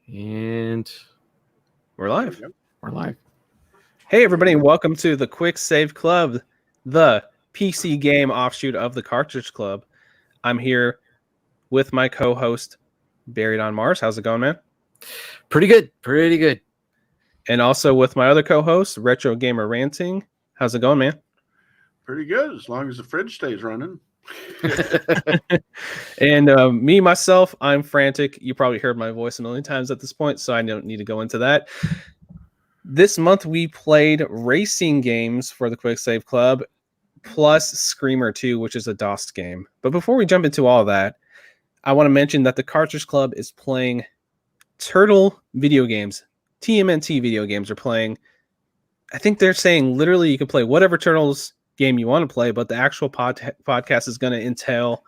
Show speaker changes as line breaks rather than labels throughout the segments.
And
we're live.
We're live.
Hey, everybody, and welcome to the Quick Save Club, the PC game offshoot of the Cartridge Club. I'm here with my co-host, Buried on Mars. How's it going, man?
Pretty good. Pretty good.
And also with my other co-host, Retro Gamer Ranting. How's it going, man?
Pretty good, as long as the fridge stays running.
And me, myself, I'm frantic. You probably heard my voice a million times at this point, so I don't need to go into that. This month, we played racing games for the Quick Save Club, plus Screamer 2, which is a DOS game. But before we jump into all that, I want to mention that the Cartridge Club is playing Turtle video games. TMNT video games are playing. I think they're saying literally you can play whatever Turtles game you want to play, but the actual podcast is going to entail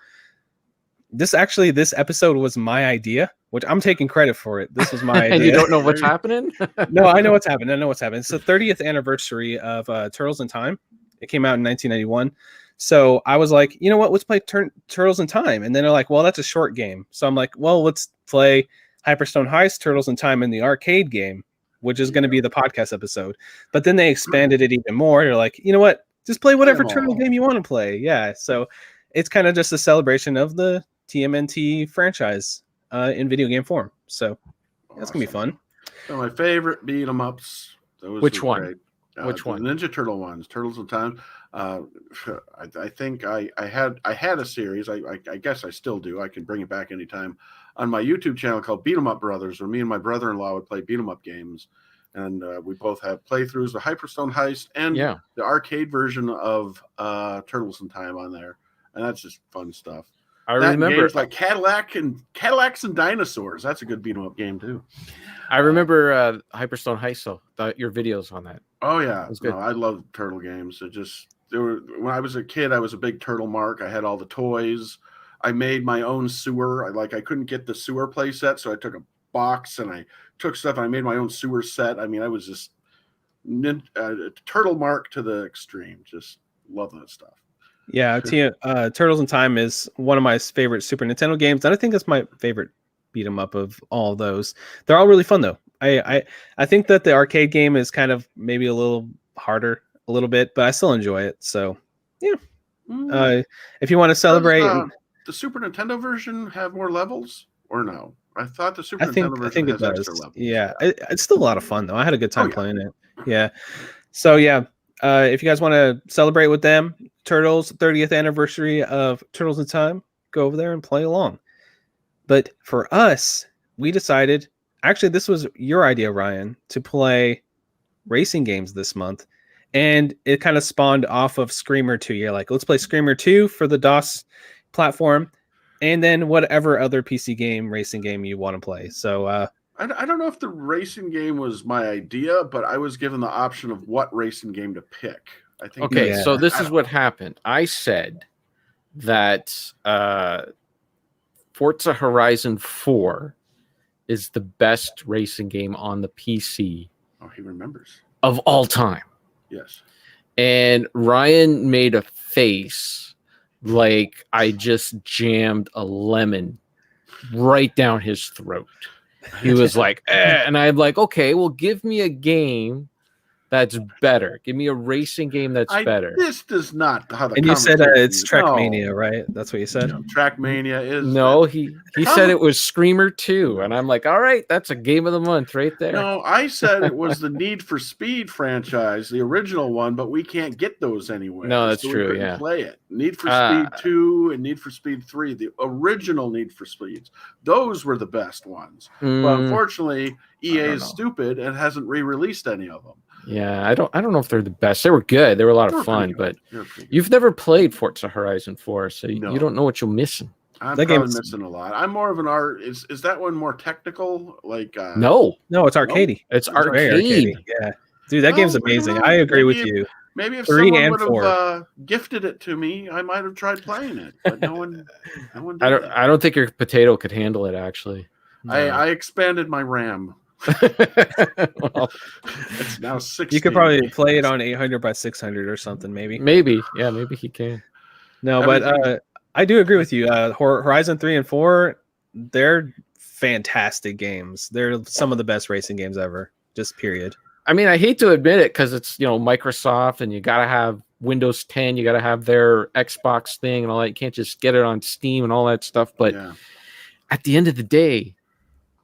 this. Actually, this episode was my idea, which I'm taking credit for it. This was my idea.
And you don't know what's happening?
No, I know what's happening. I know what's happening. It's the 30th anniversary of Turtles in Time. It came out in 1991. So I was like, you know what? Let's play Turtles in Time. And then they're like, well, that's a short game. So I'm like, well, let's play Hyperstone Heist, Turtles in Time in the arcade game, which is going to be the podcast episode. But then they expanded it even more. They're like, you know what? Just play whatever Turtle game you want to play. Yeah. So it's kind of just a celebration of the TMNT franchise in video game form. So that's going to be fun.
So my favorite beat 'em ups.
Which one? Which one?
Ninja Turtle ones. Turtles in Time. I think I had a series. I guess I still do. I can bring it back anytime on my YouTube channel called Beat 'em Up Brothers, where me and my brother-in-law would play beat 'em up games. And we both have playthroughs of Hyperstone Heist and the arcade version of Turtles in Time on there. And that's just fun stuff.
I remember
games like Cadillacs and Dinosaurs. That's a good beat 'em up game too.
I remember Hyperstone Heist, your videos on that.
Oh yeah,
it was good.
No, I love turtle games. When I was a kid, I was a big turtle mark. I had all the toys. I made my own sewer. I couldn't get the sewer play set, so I took a box and I took stuff and I made my own sewer set. I mean, I was just turtle mark to the extreme. Just love that stuff.
Yeah, Turtles in Time is one of my favorite Super Nintendo games, and I think it's my favorite beat 'em up of all those. They're all really fun though. I think that the arcade game is kind of maybe a little harder, a little bit, but I still enjoy it. So yeah, if you want to celebrate,
does the Super Nintendo version have more levels or no? I thought the Super Nintendo version has extra levels.
Yeah, it's still a lot of fun though. I had a good time playing it. Yeah, so yeah. If you guys want to celebrate with them, Turtles 30th anniversary of Turtles in Time, go over there and play along. But for us, we decided, actually, this was your idea, Ryan, to play racing games this month. And it kind of spawned off of Screamer 2. You're like, let's play Screamer 2 for the DOS platform, and then whatever other PC game, racing game you want to play. So,
I don't know if the racing game was my idea, but I was given the option of what racing game to pick. I think.
Okay, so this is what happened. I said that Forza Horizon 4 is the best racing game on the PC.
Oh, he remembers.
Of all time.
Yes.
And Ryan made a face like I just jammed a lemon right down his throat. He was like, and I'm like, okay, well, give me a game that's better. Give me a racing game that's better.
This does not. How the
and you said it's Trackmania, right? That's what you said.
Trackmania is.
No, he said it was Screamer 2, and I'm like, all right, that's a game of the month right there.
No, I said it was the Need for Speed franchise, the original one, but we can't get those anywhere.
No, that's true. Yeah,
play it. Need for Speed 2 and Need for Speed 3, the original Need for Speeds. Those were the best ones. But unfortunately, EA is stupid and hasn't re-released any of them.
Yeah, I don't know if they're the best. They were good. They were a lot of fun, but you've never played Forza Horizon 4, so you don't know what you're missing.
I'm probably missing a lot. I'm more of an art. Is that one more technical? Like
no,
it's arcadey.
It's arcade.
Yeah, dude, that game's amazing. I agree with you.
Maybe if someone would have gifted it to me, I might have tried playing it. But no one did
I don't think your potato could handle it. Actually,
no. I expanded my RAM.
Well,
it's now 16.
You could probably play it on 800 by 600 or something, maybe.
Maybe he can.
No, but I do agree with you. Horizon 3 and 4, they're fantastic games. They're some of the best racing games ever. Just period.
I mean, I hate to admit it because it's, Microsoft, and you got to have Windows 10, you got to have their Xbox thing and all that. You can't just get it on Steam and all that stuff. But at the end of the day,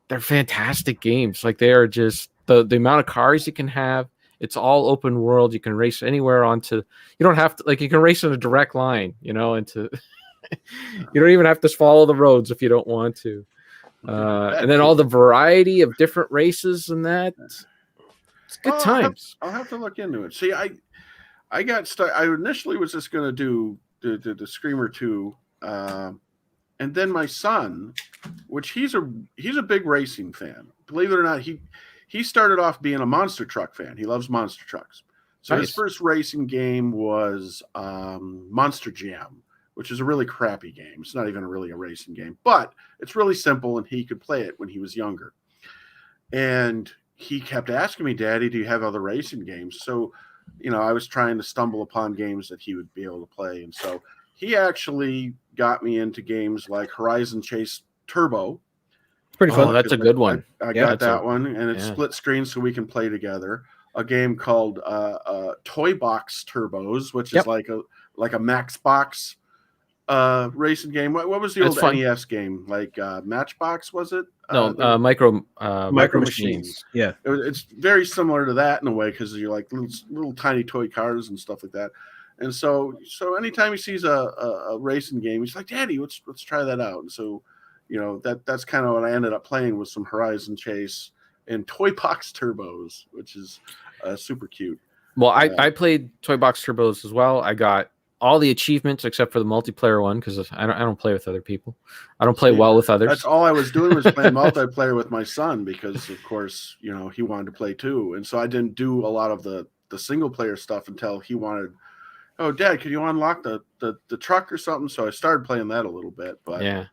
they're fantastic games. Like, they are just the amount of cars you can have. It's all open world. You can race anywhere you don't have to, like, you can race in a direct line, into, you don't even have to follow the roads if you don't want to. And then all the variety of different races and that. It's good times.
I'll have to look into it. See, I got stuck. I initially was just going to do the Screamer 2. And then my son, which he's a big racing fan. Believe it or not, he started off being a monster truck fan. He loves monster trucks. So his first racing game was Monster Jam, which is a really crappy game. It's not even really a racing game, but it's really simple, and he could play it when he was younger. And he kept asking me, Daddy, do you have other racing games? So, I was trying to stumble upon games that he would be able to play. And so he actually got me into games like Horizon Chase Turbo.
It's pretty fun.
Oh, that's a good one.
I got that one, and it's split screen so we can play together. A game called Toy Box Turbos, which is like a Max Box racing game. What was the old NES game? Like Matchbox, was it?
No, Micro Machines.
Yeah,
it's very similar to that in a way, because you're like little tiny toy cars and stuff like that. And so anytime he sees a racing game, he's like, Daddy, let's try that out. And so, that's kind of what I ended up playing, with some Horizon Chase and Toy Box Turbos, which is super cute.
Well, I played Toy Box Turbos as well. I got all the achievements except for the multiplayer one, because I don't play with other people. I don't play well with others.
That's all I was doing, was playing multiplayer with my son, because of course, he wanted to play too. And so I didn't do a lot of the single player stuff until he wanted, oh, Dad, can you unlock the truck or something? So I started playing that a little bit. But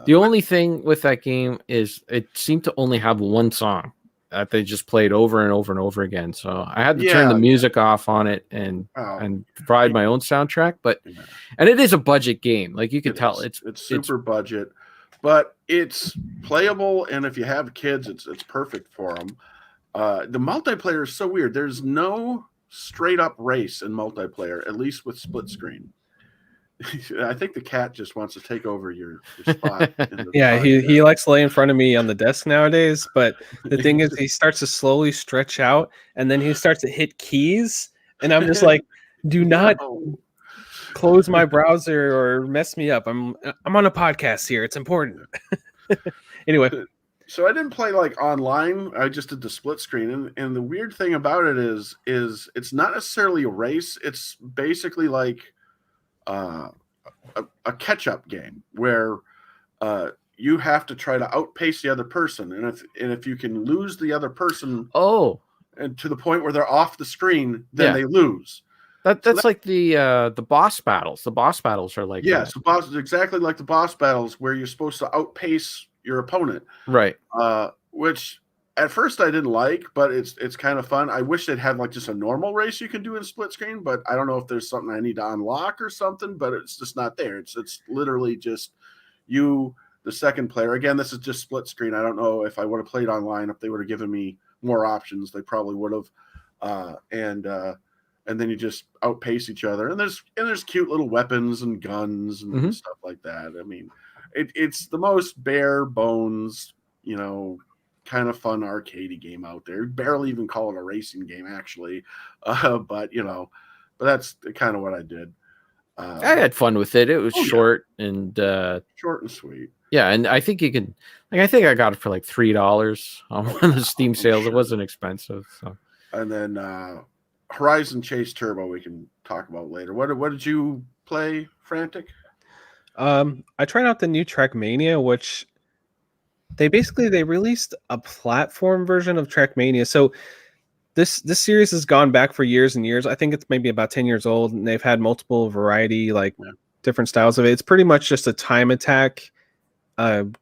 the only thing with that game is it seemed to only have one song that they just played over and over and over again. So I had to turn the music off on it and provide my own soundtrack. But and it is a budget game, like you can tell. It's
super budget, but it's playable, and if you have kids, it's perfect for them. The multiplayer is so weird. There's no straight up race in multiplayer, at least with split screen. I think the cat just wants to take over your spot.
He likes to lay in front of me on the desk nowadays, but the thing is, he starts to slowly stretch out, and then he starts to hit keys, and I'm just like, do not close my browser or mess me up. I'm on a podcast here. It's important. Anyway.
So I didn't play like online. I just did the split screen, and the weird thing about it is it's not necessarily a race. It's basically like a catch-up game where you have to try to outpace the other person, and if you can lose the other person, and to the point where they're off the screen, then they lose.
That's like the boss battles. The boss battles are like
so exactly like the boss battles, where you're supposed to outpace your opponent,
right?
Which at first I didn't like, but it's kind of fun. I wish they'd had like just a normal race you can do in split screen, but I don't know if there's something I need to unlock or something, but it's just not there. It's literally just you, the second player. Again, this is just split screen. I don't know if I would have played online, if they would have given me more options, they probably would have. And then you just outpace each other, and there's cute little weapons and guns and stuff like that. I mean, it's the most bare bones, kind of fun arcadey game out there. Barely even call it a racing game, actually. But that's kind of what I did.
I had fun with it. It was short and
sweet.
Yeah, and I think you can. I think I got it for like $3 on one of the Steam sales. It wasn't expensive. So.
And then Horizon Chase Turbo we can talk about later. What did you play, Frantic?
I tried out the new Trackmania, which they released a platform version of Trackmania. So this series has gone back for years and years. I think it's maybe about 10 years old, and they've had multiple variety, different styles of it. It's pretty much just a time attack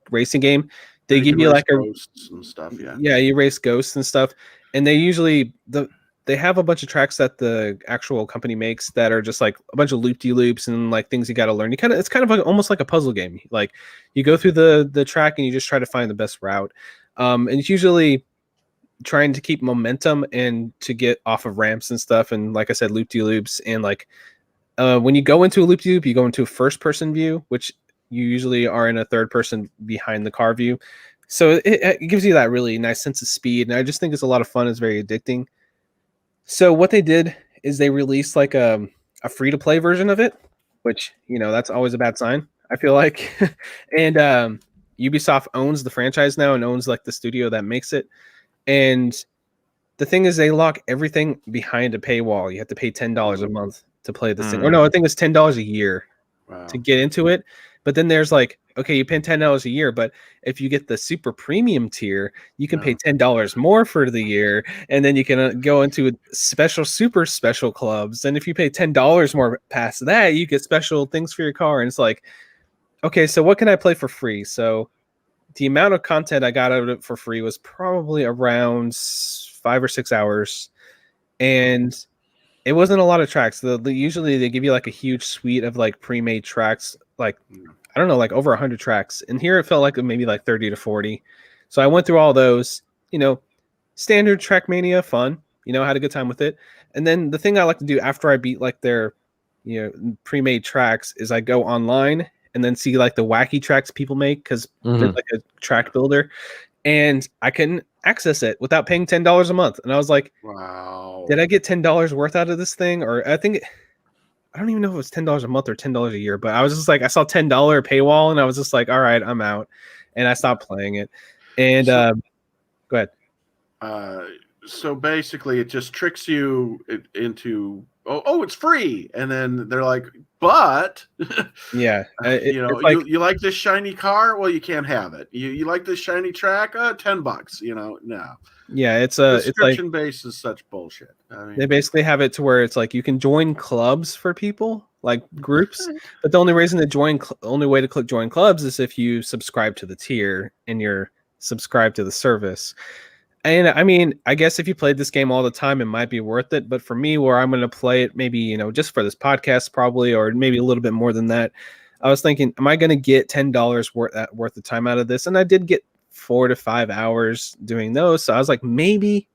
racing game. They give you like
ghosts and stuff.
Yeah, you race ghosts and stuff, and they usually the they have a bunch of tracks that the actual company makes that are just like a bunch of loop-de-loops and like things you got to learn. It's kind of like almost like a puzzle game. Like you go through the track and you just try to find the best route. And it's usually trying to keep momentum and to get off of ramps and stuff. And like I said, loop-de-loops. And like when you go into a loop-de-loop, you go into a first-person view, which you usually are in a third-person behind the car view. So it gives you that really nice sense of speed. And I just think it's a lot of fun. It's very addicting. So what they did is they released like a free-to-play version of it, which, you know, that's always a bad sign, I feel like. And Ubisoft owns the franchise now and owns like the studio that makes it. And the thing is, they lock everything behind a paywall. You have to pay $10 a month to play this thing. Or no, I think it's $10 a year to get into it. But then there's like, okay, you pay $10 a year, but if you get the super premium tier, you can pay $10 more for the year, and then you can go into super special clubs. And if you pay $10 more past that, you get special things for your car. And it's like, okay, so what can I play for free? So the amount of content I got out of it for free was probably around 5 or 6 hours, and it wasn't a lot of tracks. Usually they give you like a huge suite of like pre-made tracks, like I don't know, like over 100 tracks. And here it felt like maybe like 30 to 40. So I went through all those, you know, standard Trackmania fun, you know, had a good time with it. And then the thing I like to do after I beat like their, you know, pre-made tracks is I go online and then see like the wacky tracks people make, because there's like a track builder, and I can access it without paying $10 a month. And I was like,
wow,
did I get $10 worth out of this thing? Or I think I don't even know if it was $10 a month or $10 a year, but I was just like, I saw $10 paywall and I was just like, all right, I'm out. And I stopped playing it. And go ahead.
So basically it just tricks you into, oh, it's free. And then they're like, but
yeah,
you know, like, you like this shiny car? Well, you can't have it. You like this shiny track? $10, you know, no.
Yeah, it's
subscription
like,
base is such bullshit. I mean,
they basically have it to where it's like you can join clubs for people, like groups, but the only reason to join, only way to click join clubs is if you subscribe to the tier and you're subscribed to the service. And I mean, I guess if you played this game all the time, it might be worth it. But for me, where I'm going to play it, maybe, you know, just for this podcast, probably, or maybe a little bit more than that, I was thinking, am I going to get $10 worth the time out of this? And I did get 4 to 5 hours doing those. So I was like, maybe.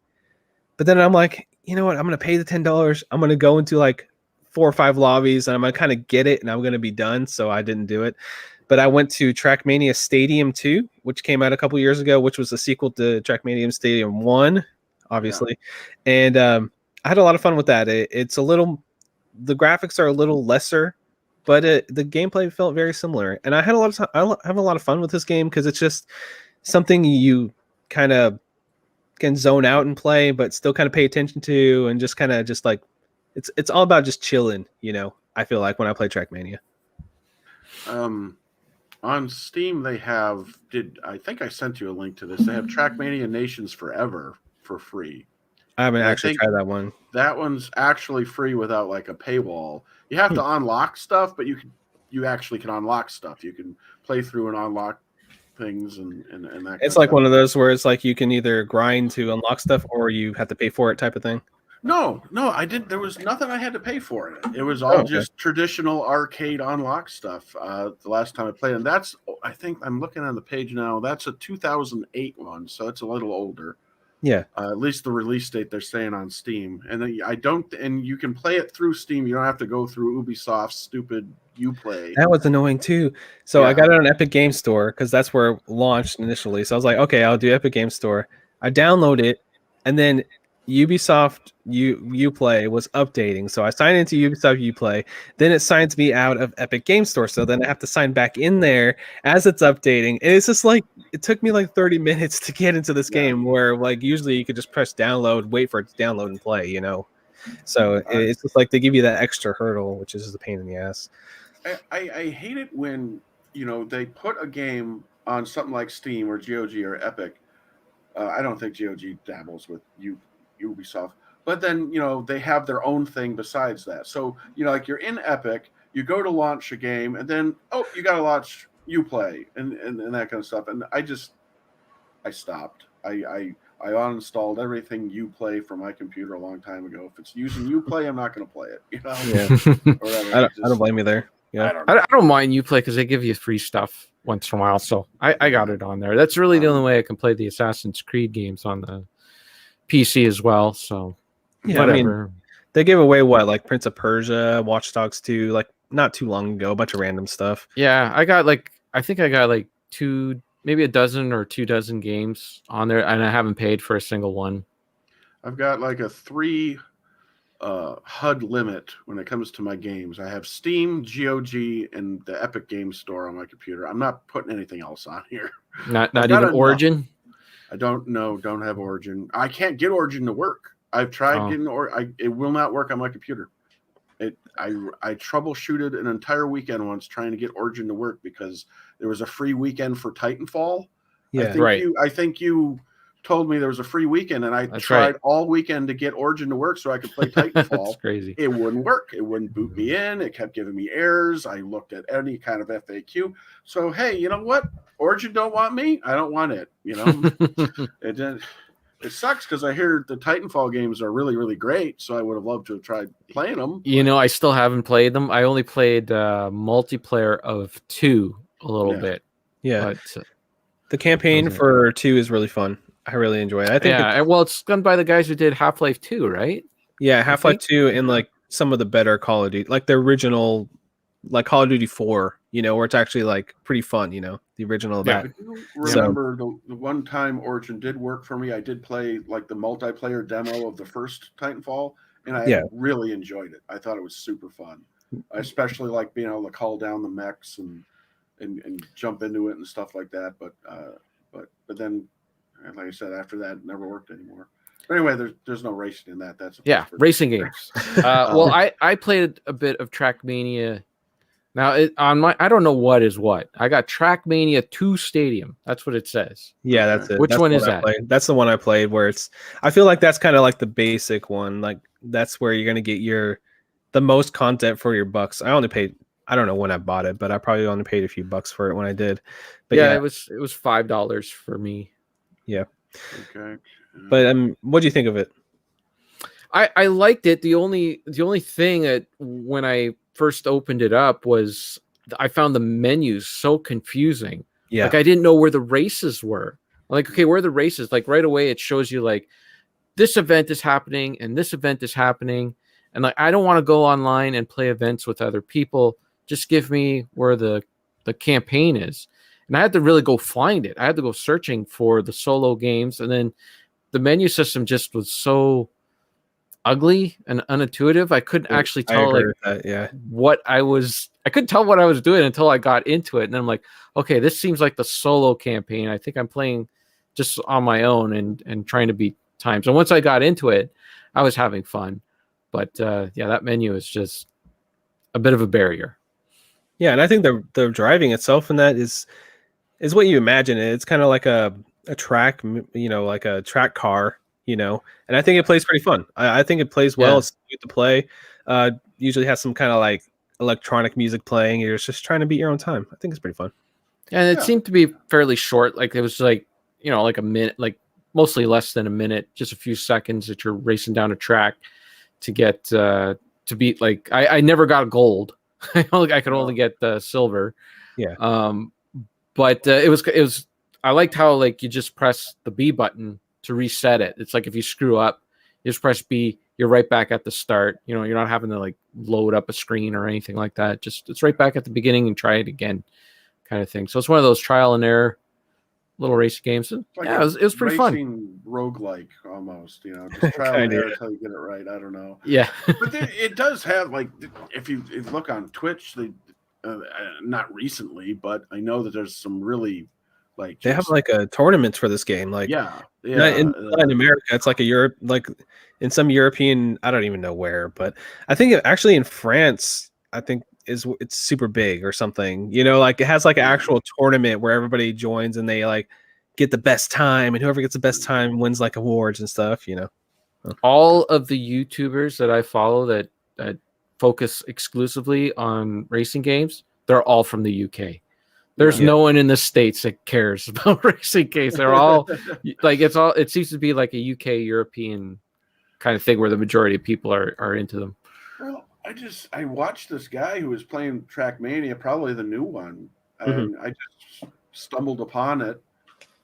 But then I'm like, you know what? I'm going to pay the $10. I'm going to go into like 4 or 5 lobbies and I'm going to kind of get it and I'm going to be done. So I didn't do it. But I went to Trackmania Stadium 2, which came out a couple years ago, which was a sequel to Trackmania Stadium 1, obviously. Yeah. And I had a lot of fun with that. It's a little, the graphics are a little lesser, but the gameplay felt very similar. And I had a lot of I have a lot of fun with this game because it's just something you kind of can zone out and play, but still kind of pay attention to, and just kind of just like, it's all about just chilling, you know, I feel like when I play Trackmania.
On Steam, they have, I think I sent you a link to this. They have Trackmania Nations Forever for free.
I haven't actually tried that one.
That one's actually free without like a paywall. You have to unlock stuff, but you actually can unlock stuff. You can play through and unlock things and that.
It's like one of those where it's like you can either grind to unlock stuff or you have to pay for it type of thing.
No, I didn't. There was nothing I had to pay for it. It was all just traditional arcade unlock stuff. The last time I played, and that's, I think I'm looking on the page now. That's a 2008 one, so it's a little older.
Yeah.
At least the release date they're saying on Steam, and then and you can play it through Steam. You don't have to go through Ubisoft's stupid Uplay.
That was annoying too. So I got it on Epic Game Store because that's where it launched initially. So I was like, okay, I'll do Epic Game Store. I download it, and then Ubisoft Uplay was updating, so I signed into Ubisoft Uplay. Then it signs me out of Epic Game Store, so then I have to sign back in there as it's updating. And it's just like, it took me like 30 minutes to get into this game, where like usually you could just press download, wait for it to download and play, you know. So it's just like they give you that extra hurdle, which is the pain in the ass.
I hate it when, you know, they put a game on something like Steam or GOG or Epic. I don't think GOG dabbles with Ubisoft, but then, you know, they have their own thing besides that. So, you know, like you're in Epic, you go to launch a game, and then, you got to launch Uplay and that kind of stuff. And I stopped. I uninstalled everything Uplay from my computer a long time ago. If it's using Uplay, I'm not going to play it. You know,
Yeah.
or whatever.
I don't blame you there. Yeah.
I don't know.
I don't mind Uplay because they give you free stuff once in a while, so I got it on there. That's really the only way I can play the Assassin's Creed games on the PC as well. So
Yeah,
whatever.
I mean, they gave away what, like Prince of Persia, Watch Dogs 2, like not too long ago, a bunch of random stuff.
Yeah, I think I got like maybe a dozen or 2 dozen games on there, and I haven't paid for a single one.
I've got like a 3 HUD limit when it comes to my games. I have Steam, GOG, and the Epic Games Store on my computer. I'm not putting anything else on here.
Not
got
even
enough.
Origin.
I don't have Origin. I can't get Origin to work. I've tried getting it will not work on my computer. I troubleshooted an entire weekend once trying to get Origin to work because there was a free weekend for Titanfall.
Yeah,
I think you told me there was a free weekend, and I tried all weekend to get Origin to work so I could play Titanfall.
That's crazy.
It wouldn't work. It wouldn't boot me in. It kept giving me errors. I looked at any kind of FAQ. So hey, you know what? Origin don't want me. I don't want it. You know, it sucks because I hear the Titanfall games are really, really great. So I would have loved to have tried playing them.
You know, I still haven't played them. I only played multiplayer of 2 a little bit.
Yeah.
But,
the campaign for 2 is really fun. I really enjoy it. I think
it's done by the guys who did Half-Life 2, right?
Yeah, Half-Life 2 and like some of the better Call of Duty, like the original, like Call of Duty 4, you know, where it's actually like pretty fun, you know, the original of that.
Remember the one time Origin did work for me, I did play like the multiplayer demo of the first Titanfall, and I really enjoyed it. I thought it was super fun. I especially like being able to call down the mechs and jump into it and stuff like that. But then, like I said, after that, it never worked anymore. But anyway, there's no racing in that. That's
racing games. Well, I played a bit of Trackmania. Now I don't know what is what. I got Trackmania 2 Stadium. That's what it says.
Yeah, that's it.
Which one is that?
That's the one I played. Where I feel like that's kind of like the basic one. Like that's where you're gonna get the most content for your bucks. I only paid. I don't know when I bought it, but I probably only paid a few bucks for it when I did. But
it was $5 for me.
Yeah.
Okay.
But what do you think of it?
I liked it. The only thing that when I first opened it up was I found the menus so confusing.
Yeah.
Like I didn't know where the races were. Like, okay, where are the races? Like right away it shows you like this event is happening and this event is happening. And like I don't want to go online and play events with other people. Just give me where the campaign is. And I had to really go find it. I had to go searching for the solo games. And then the menu system just was so ugly and unintuitive. I couldn't actually tell what I couldn't tell what I was doing until I got into it. And then I'm like, okay, this seems like the solo campaign. I think I'm playing just on my own and trying to beat times. And once I got into it, I was having fun. But that menu is just a bit of a barrier.
Yeah, and I think the driving itself in that is what you imagine. It's kind of like a track, you know, like a track car, you know. And I think it plays pretty fun. I think it plays well. Yeah. It's good to play. Usually has some kind of like electronic music playing. You're just trying to beat your own time. I think it's pretty fun.
And it seemed to be fairly short. Like it was like, you know, like a minute, like mostly less than a minute, just a few seconds that you're racing down a track to get to beat. Like I never got gold. I could only get silver.
Yeah.
But it was. I liked how like you just press the B button to reset it. It's like if you screw up, you just press B. You're right back at the start. You know, you're not having to like load up a screen or anything like that. Just it's right back at the beginning and try it again, kind of thing. So it's one of those trial and error little race games.
Like
it was pretty fun.
Roguelike almost, you know, just trial and error until you get it right. I don't know.
Yeah.
But it does have like, if you look on Twitch, they not recently, but I know that there's some really like
they have like a tournament for this game. Like
in
America, it's like a Europe, like in some European, I don't even know where, but I think actually in France, I think it's super big or something, you know, like it has like an actual tournament where everybody joins and they like get the best time, and whoever gets the best time wins like awards and stuff, you know.
All of the YouTubers that I follow that focus exclusively on racing games, they're all from the UK. There's
Yeah.
no one in the States that cares about racing games. They're all like it seems to be like a UK European kind of thing where the majority of people are into them.
Well, I watched this guy who was playing Trackmania, probably the new one, and I just stumbled upon it.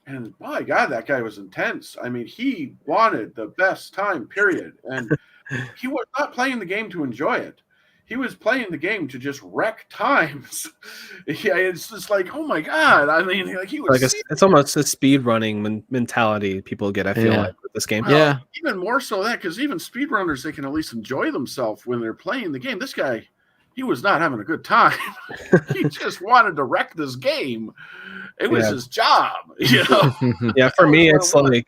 And my God, that guy was intense. I mean, he wanted the best time, period. And he was not playing the game to enjoy it. He was playing the game to just wreck times. Yeah, it's just like, oh my God. I mean, like he was
It's almost a speed running mentality people get, I feel
Yeah.
like, with this game.
well,
Yeah.
even more so that because even speedrunners, they can at least enjoy themselves when they're playing the game. This guy, he was not having a good time. He just wanted to wreck this game. It was
Yeah.
his job, you know.
Yeah, for me,
That
it's
was what it was.
like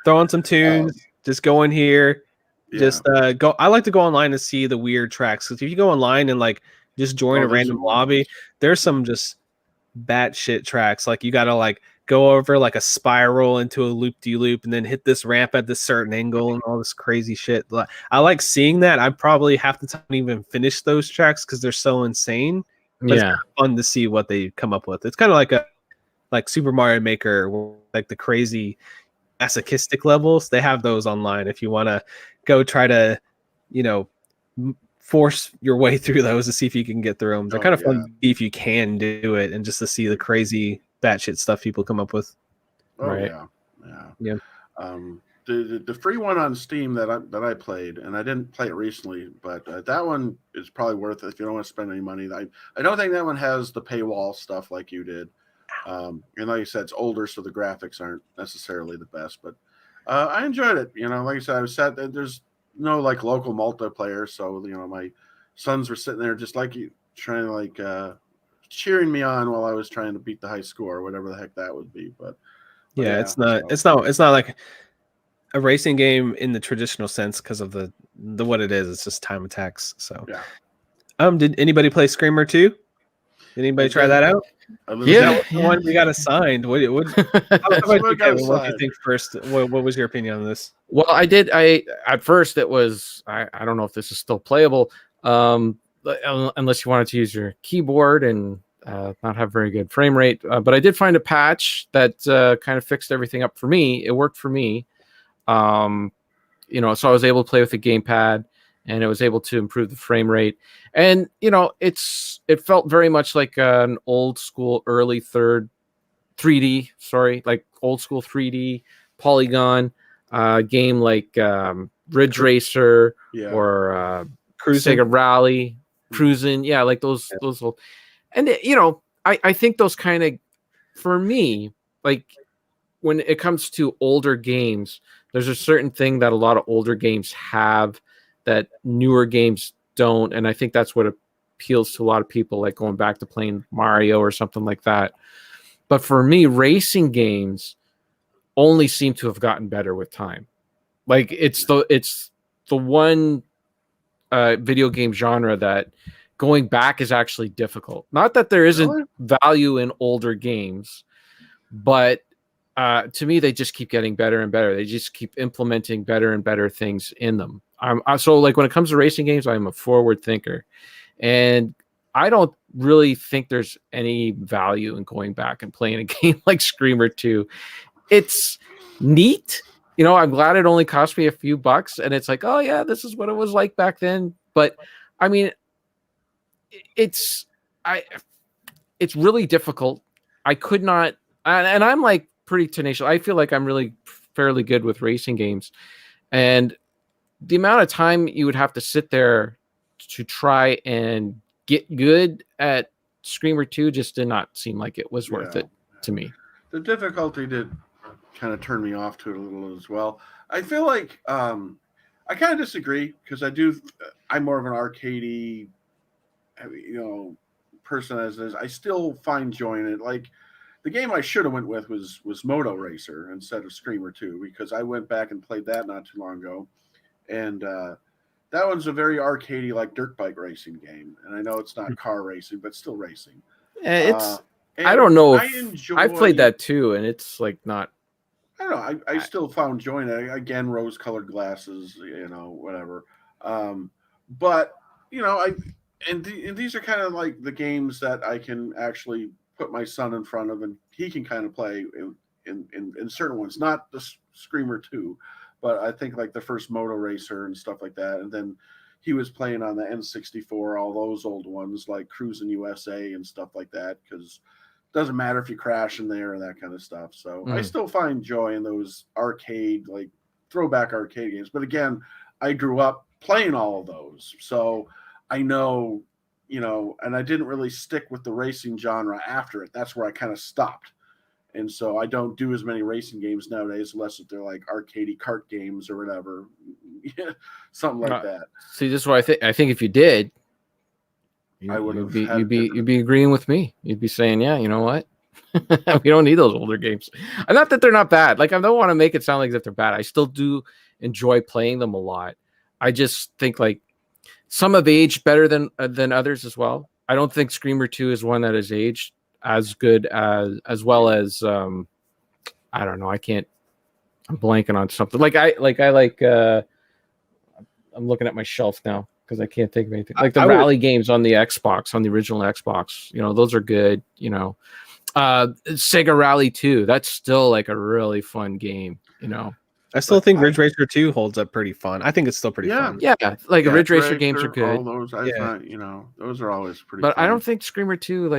throw on some tunes, just go in here,
Yeah.
just go. I like to go online and see the weird tracks because if you go online and like just join a
there's
random
some
lobby,
ones.
there's some just batshit tracks. Like you got to like go over like a spiral into a loop de loop and then hit this ramp at this certain angle and all this crazy shit. Like, I like seeing that. I probably half the time don't even finish those tracks because they're so insane. But
Yeah.
it's fun to see what they come up with. It's kind of like Super Mario Maker, like the crazy masochistic levels. They have those online if you want to go try to, force your way through those to see if you can get through them. They're
Oh,
kind of fun
yeah.
to see if you can do it and just to see the crazy batshit stuff people come up with.
Oh
Right.
yeah. The free one on Steam that I played, and I didn't play it recently, but that one is probably worth it if you don't want to spend any money. I don't think that one has the paywall stuff like you did. And like you said, it's older, so the graphics aren't necessarily the best. But I enjoyed it. Like I said, I was sad that there's no like local multiplayer, so my sons were sitting there just like you, trying to like cheering me on while I was trying to beat the high score, whatever the heck that would be. But
Yeah, it's not like a racing game in the traditional sense because of the what it is. It's just time attacks. So
yeah.
Did anybody play Screamer 2? Did anybody try that out?
Yeah.
The one we got assigned. What about you, Kevin? What do you think first? What was your opinion on this?
Well, at first it was I don't know if this is still playable, unless you wanted to use your keyboard and not have very good frame rate. But I did find a patch that kind of fixed everything up for me. It worked for me. So I was able to play with the gamepad, and it was able to improve the frame rate. And it felt very much like an old school early 3D, like old school 3D polygon game like Ridge Racer or Sega Rally, Cruisin', like those old. And I think those kind of, for me, like when it comes to older games, there's a certain thing that a lot of older games have that newer games don't, and I think that's what appeals to a lot of people, like going back to playing Mario or something like that. But for me, racing games only seem to have gotten better with time. Like it's the one video game genre that going back is actually difficult. Not that there isn't value in older games, but to me, they just keep getting better and better. They just keep implementing better and better things in them. So like when it comes to racing games, I'm a forward thinker, and I don't really think there's any value in going back and playing a game like Screamer 2. It's neat. I'm glad it only cost me a few bucks, and it's like, oh yeah, this is what it was like back then. But I mean, it's really difficult. I could not, and I'm like pretty tenacious. I feel like I'm really fairly good with racing games, and the amount of time you would have to sit there to try and get good at Screamer 2 just did not seem like it was worth it to me.
The difficulty did kind of turn me off to it a little as well. I feel like I kind of disagree because I'm more of an arcadey, person as is. I still find joy in it. Like the game I should have went with was Moto Racer instead of Screamer 2 because I went back and played that not too long ago, and that one's a very arcadey, like dirt bike racing game. And I know it's not car racing, but still racing.
It's I don't know. I've played that too, and it's like not.
I don't know. I still found joy in it. Again, rose-colored glasses, whatever. But and these are kind of like the games that I can actually put my son in front of, and he can kind of play in certain ones, not the Screamer 2, but I think like the first Moto Racer and stuff like that. And then he was playing on the N64, all those old ones like Cruising USA and stuff like that, because it doesn't matter if you crash in there and that kind of stuff. So I still find joy in those arcade, like throwback arcade games. But again, I grew up playing all of those. So I know, and I didn't really stick with the racing genre after it. That's where I kind of stopped. And so I don't do as many racing games nowadays, unless they're like arcadey kart games or whatever, something like that.
See, this is what I think if you did,
I would have.
You'd be agreeing with me. You'd be saying, yeah, you know what? We don't need those older games. And not that they're not bad. Like, I don't want to make it sound like that they're bad. I still do enjoy playing them a lot. I just think like some have aged better than others as well. I don't think Screamer 2 is one that has aged as good as well as I don't know. I'm blanking on something. I'm looking at my shelf now because I can't think of anything. Like the rally games on the Xbox, on the original Xbox, those are good. Sega Rally 2, that's still like a really fun game.
I still think Ridge Racer 2 holds up pretty fun. I think it's still pretty fun.
Yeah, like Ridge Racer games are good.
All those, those are always pretty.
But
fun.
I don't think Screamer 2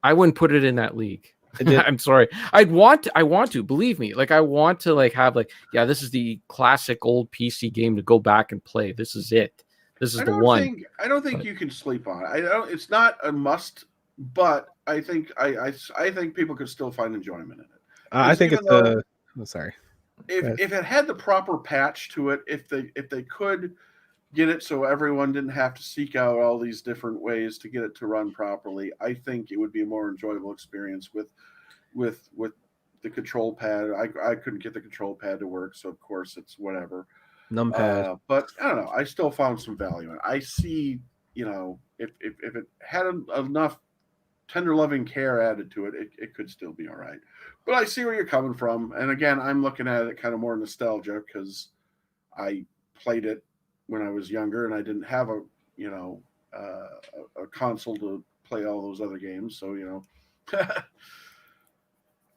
I wouldn't put it in that league. I'm sorry. I want to, believe me. Like I want to have this is the classic old PC game to go back and play. This is it. This is the one.
I don't think you can sleep on it. It's not a must, but I think I think people could still find enjoyment in it.
I think it's sorry.
If it had the proper patch to it, if they could get it so everyone didn't have to seek out all these different ways to get it to run properly, I think it would be a more enjoyable experience with the control pad. I couldn't get the control pad to work, so of course it's whatever.
Numpad.
But I don't know. I still found some value in it. I see, if it had enough tender loving care added to it, it could still be all right. But I see where you're coming from. And again, I'm looking at it kind of more nostalgia because I played it when I was younger and I didn't have a console to play all those other games. So,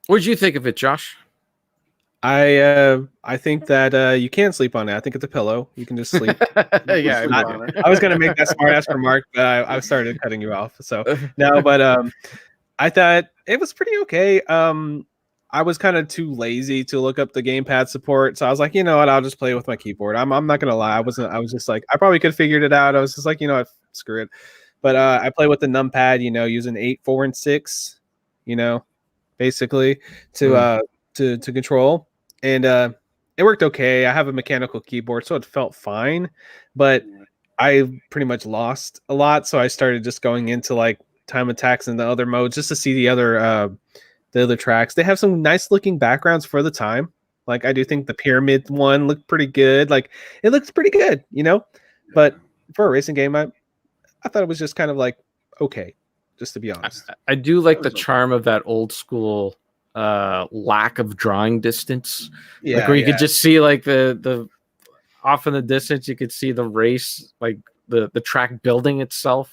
What did you think of it, Josh?
I think that you can't sleep on it. I think it's a pillow. You can just sleep.
Yeah,
I was gonna make that smart ass remark, but I started cutting you off. So no, but I thought it was pretty okay. I was kind of too lazy to look up the gamepad support, so I was like, you know what, I'll just play with my keyboard. I'm not gonna lie, I was just like, I probably could have figured it out. I was just like, what, screw it. But I play with the numpad, using 8, 4, and 6, basically to control, and it worked okay. I have a mechanical keyboard, so it felt fine, but I pretty much lost a lot, so I started just going into like time attacks and the other modes just to see the other tracks. They have some nice looking backgrounds for the time. Like I do think the pyramid one looked pretty good. Like it looks pretty good, But for a racing game, I thought it was just kind of like okay, just to be honest.
I do like the charm of that old school lack of drawing distance.
Yeah,
where you could just see like the off in the distance, you could see the race, like the track building itself.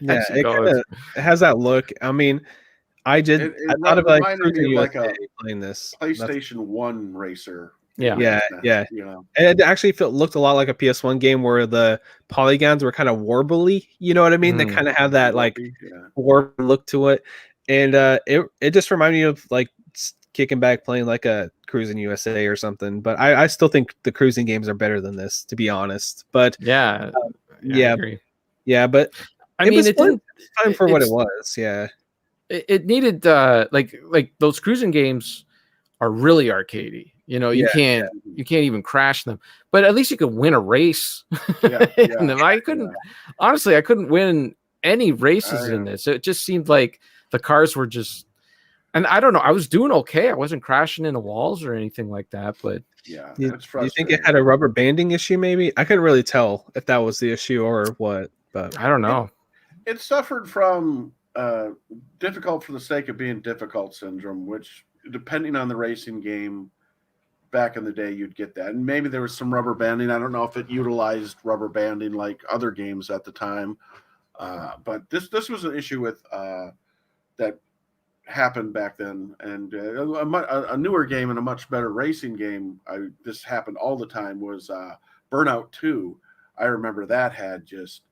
Yeah, it has that look. I mean, I thought of like playing this
PlayStation 1 racer.
Yeah. It actually looked a lot like a PS1 game where the polygons were kind of warbly. You know what I mean? They kind of have that like warp look to it, and it just reminded me of like kicking back playing like a Cruising USA or something. But I still think the cruising games are better than this, to be honest. But
I agree.
But
I mean, it didn't
time for what it was. Yeah.
It needed like those cruising games are really arcadey. You can't even crash them, but at least you could win a race. In them. I couldn't win any races in this. It just seemed like the cars were just, and I don't know. I was doing okay. I wasn't crashing into walls or anything like that. But
yeah,
do you think it had a rubber banding issue? Maybe I couldn't really tell if that was the issue or what. But
I don't know.
It suffered from difficult for the sake of being difficult syndrome, which depending on the racing game back in the day, you'd get that. And maybe there was some rubber banding. I don't know if it utilized rubber banding like other games at the time. But this was an issue with that happened back then, and a newer game and a much better racing game. This happened all the time was Burnout 2. I remember that had just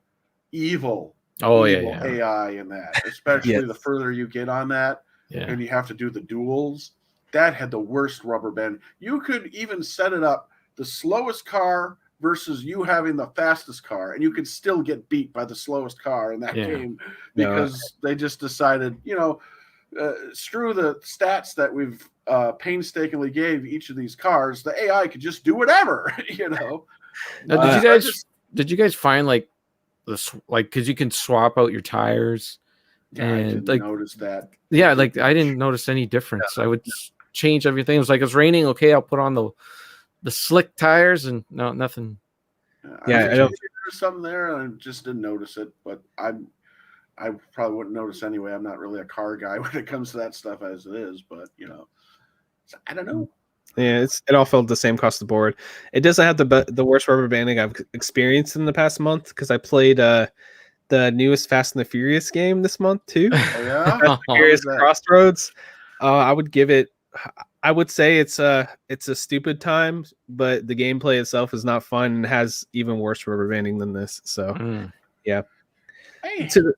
evil AI in that, especially the further you get on that, and you have to do the duels. That had the worst rubber band. You could even set it up the slowest car versus you having the fastest car, and you could still get beat by the slowest car in that game because they just decided, screw the stats that we've painstakingly gave each of these cars. The AI could just do whatever,
Now, did you guys find like this, like, because you can swap out your tires?
Yeah, and I didn't notice that.
Yeah, like I didn't notice any difference. I would change everything. It was like it's raining. Okay, I'll put on the slick tires, and no, nothing.
I don't. There's something there, and I just didn't notice it. But I probably wouldn't notice anyway. I'm not really a car guy when it comes to that stuff as it is. But I don't know.
Yeah, it all felt the same across the board. It doesn't have the worst rubber banding I've experienced in the past month because I played the newest Fast and the Furious game this month too.
Oh yeah,
Fast and Furious Crossroads. I would give it. I would say it's a stupid time, but the gameplay itself is not fun and has even worse rubber banding than this. So yeah, to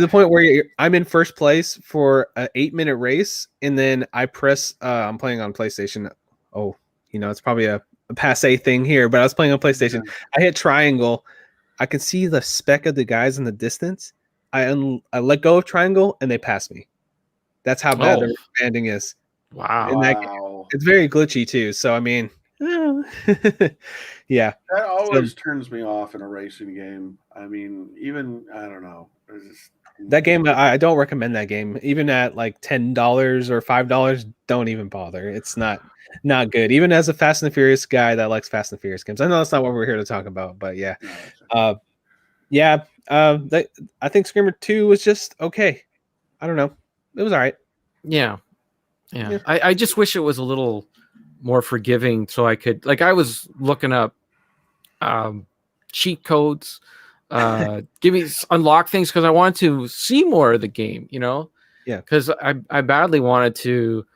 the point where I'm in first place for an 8-minute race, and then I press. I'm playing on PlayStation. Oh, it's probably a passe thing here, but I was playing on PlayStation. Yeah. I hit triangle. I can see the speck of the guys in the distance. I let go of triangle, and they pass me. That's how bad the banding is.
Wow.
And it's very glitchy too. So I mean, yeah.
That always turns me off in a racing game. I mean, even I don't know.
That game, I don't recommend that game. Even at like $10 or $5, don't even bother. It's not good. Even as a Fast and the Furious guy that likes Fast and the Furious games. I know that's not what we're here to talk about, but yeah. I think Screamer 2 was just okay. I don't know. It was all right.
Yeah. I just wish it was a little more forgiving so I could, like, I was looking up cheat codes, unlock things because I wanted to see more of the game, Yeah. Because I badly wanted to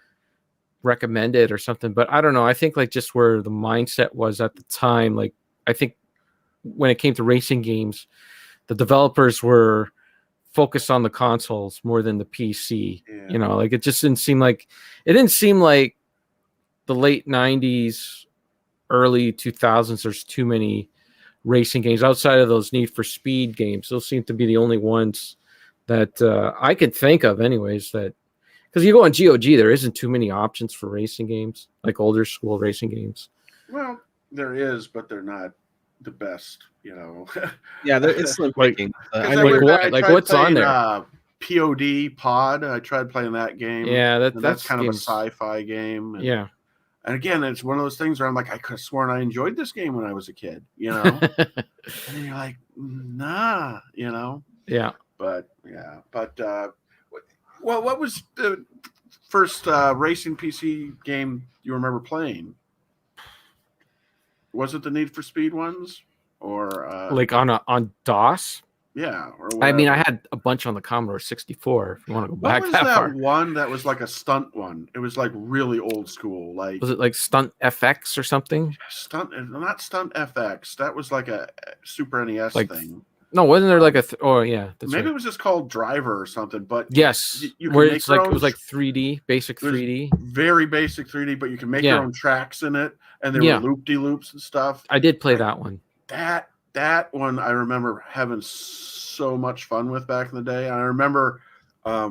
recommend it or something, but I don't know. I think like just where the mindset was at the time, like I think when it came to racing games, the developers were focused on the consoles more than the PC. Yeah. Like it didn't seem like the late 90s, early 2000s. There's too many racing games outside of those Need for Speed games. Those seem to be the only ones that I could think of, anyways. That because you go on GOG, there isn't too many options for racing games, like older school racing games.
Well, there is, but they're not the best,
Yeah, it's slim picking.
What's on there?
Pod. I tried playing that game. Yeah, that's kind of a sci-fi game.
Yeah.
And again, it's one of those things where I'm like, I could have sworn I enjoyed this game when I was a kid, And you're like, nah,
Yeah.
But what was the first racing PC game you remember playing? Was it the Need for Speed ones, or
like on DOS?
Yeah, or
I mean, I had a bunch on the Commodore 64. If you want to go back
that
far.
One that was like a stunt one? It was like really old school. Like,
was it like Stunt FX or something?
Not Stunt FX. That was like a Super NES thing.
No, wasn't there like a?
Maybe it was just called Driver or something. But
yes, where it's like it was like 3D, basic 3D,
very basic 3D. But you can make your own tracks in it, and there were loop-de-loops and stuff.
I did play that one.
That one I remember having so much fun with back in the day. And I remember, I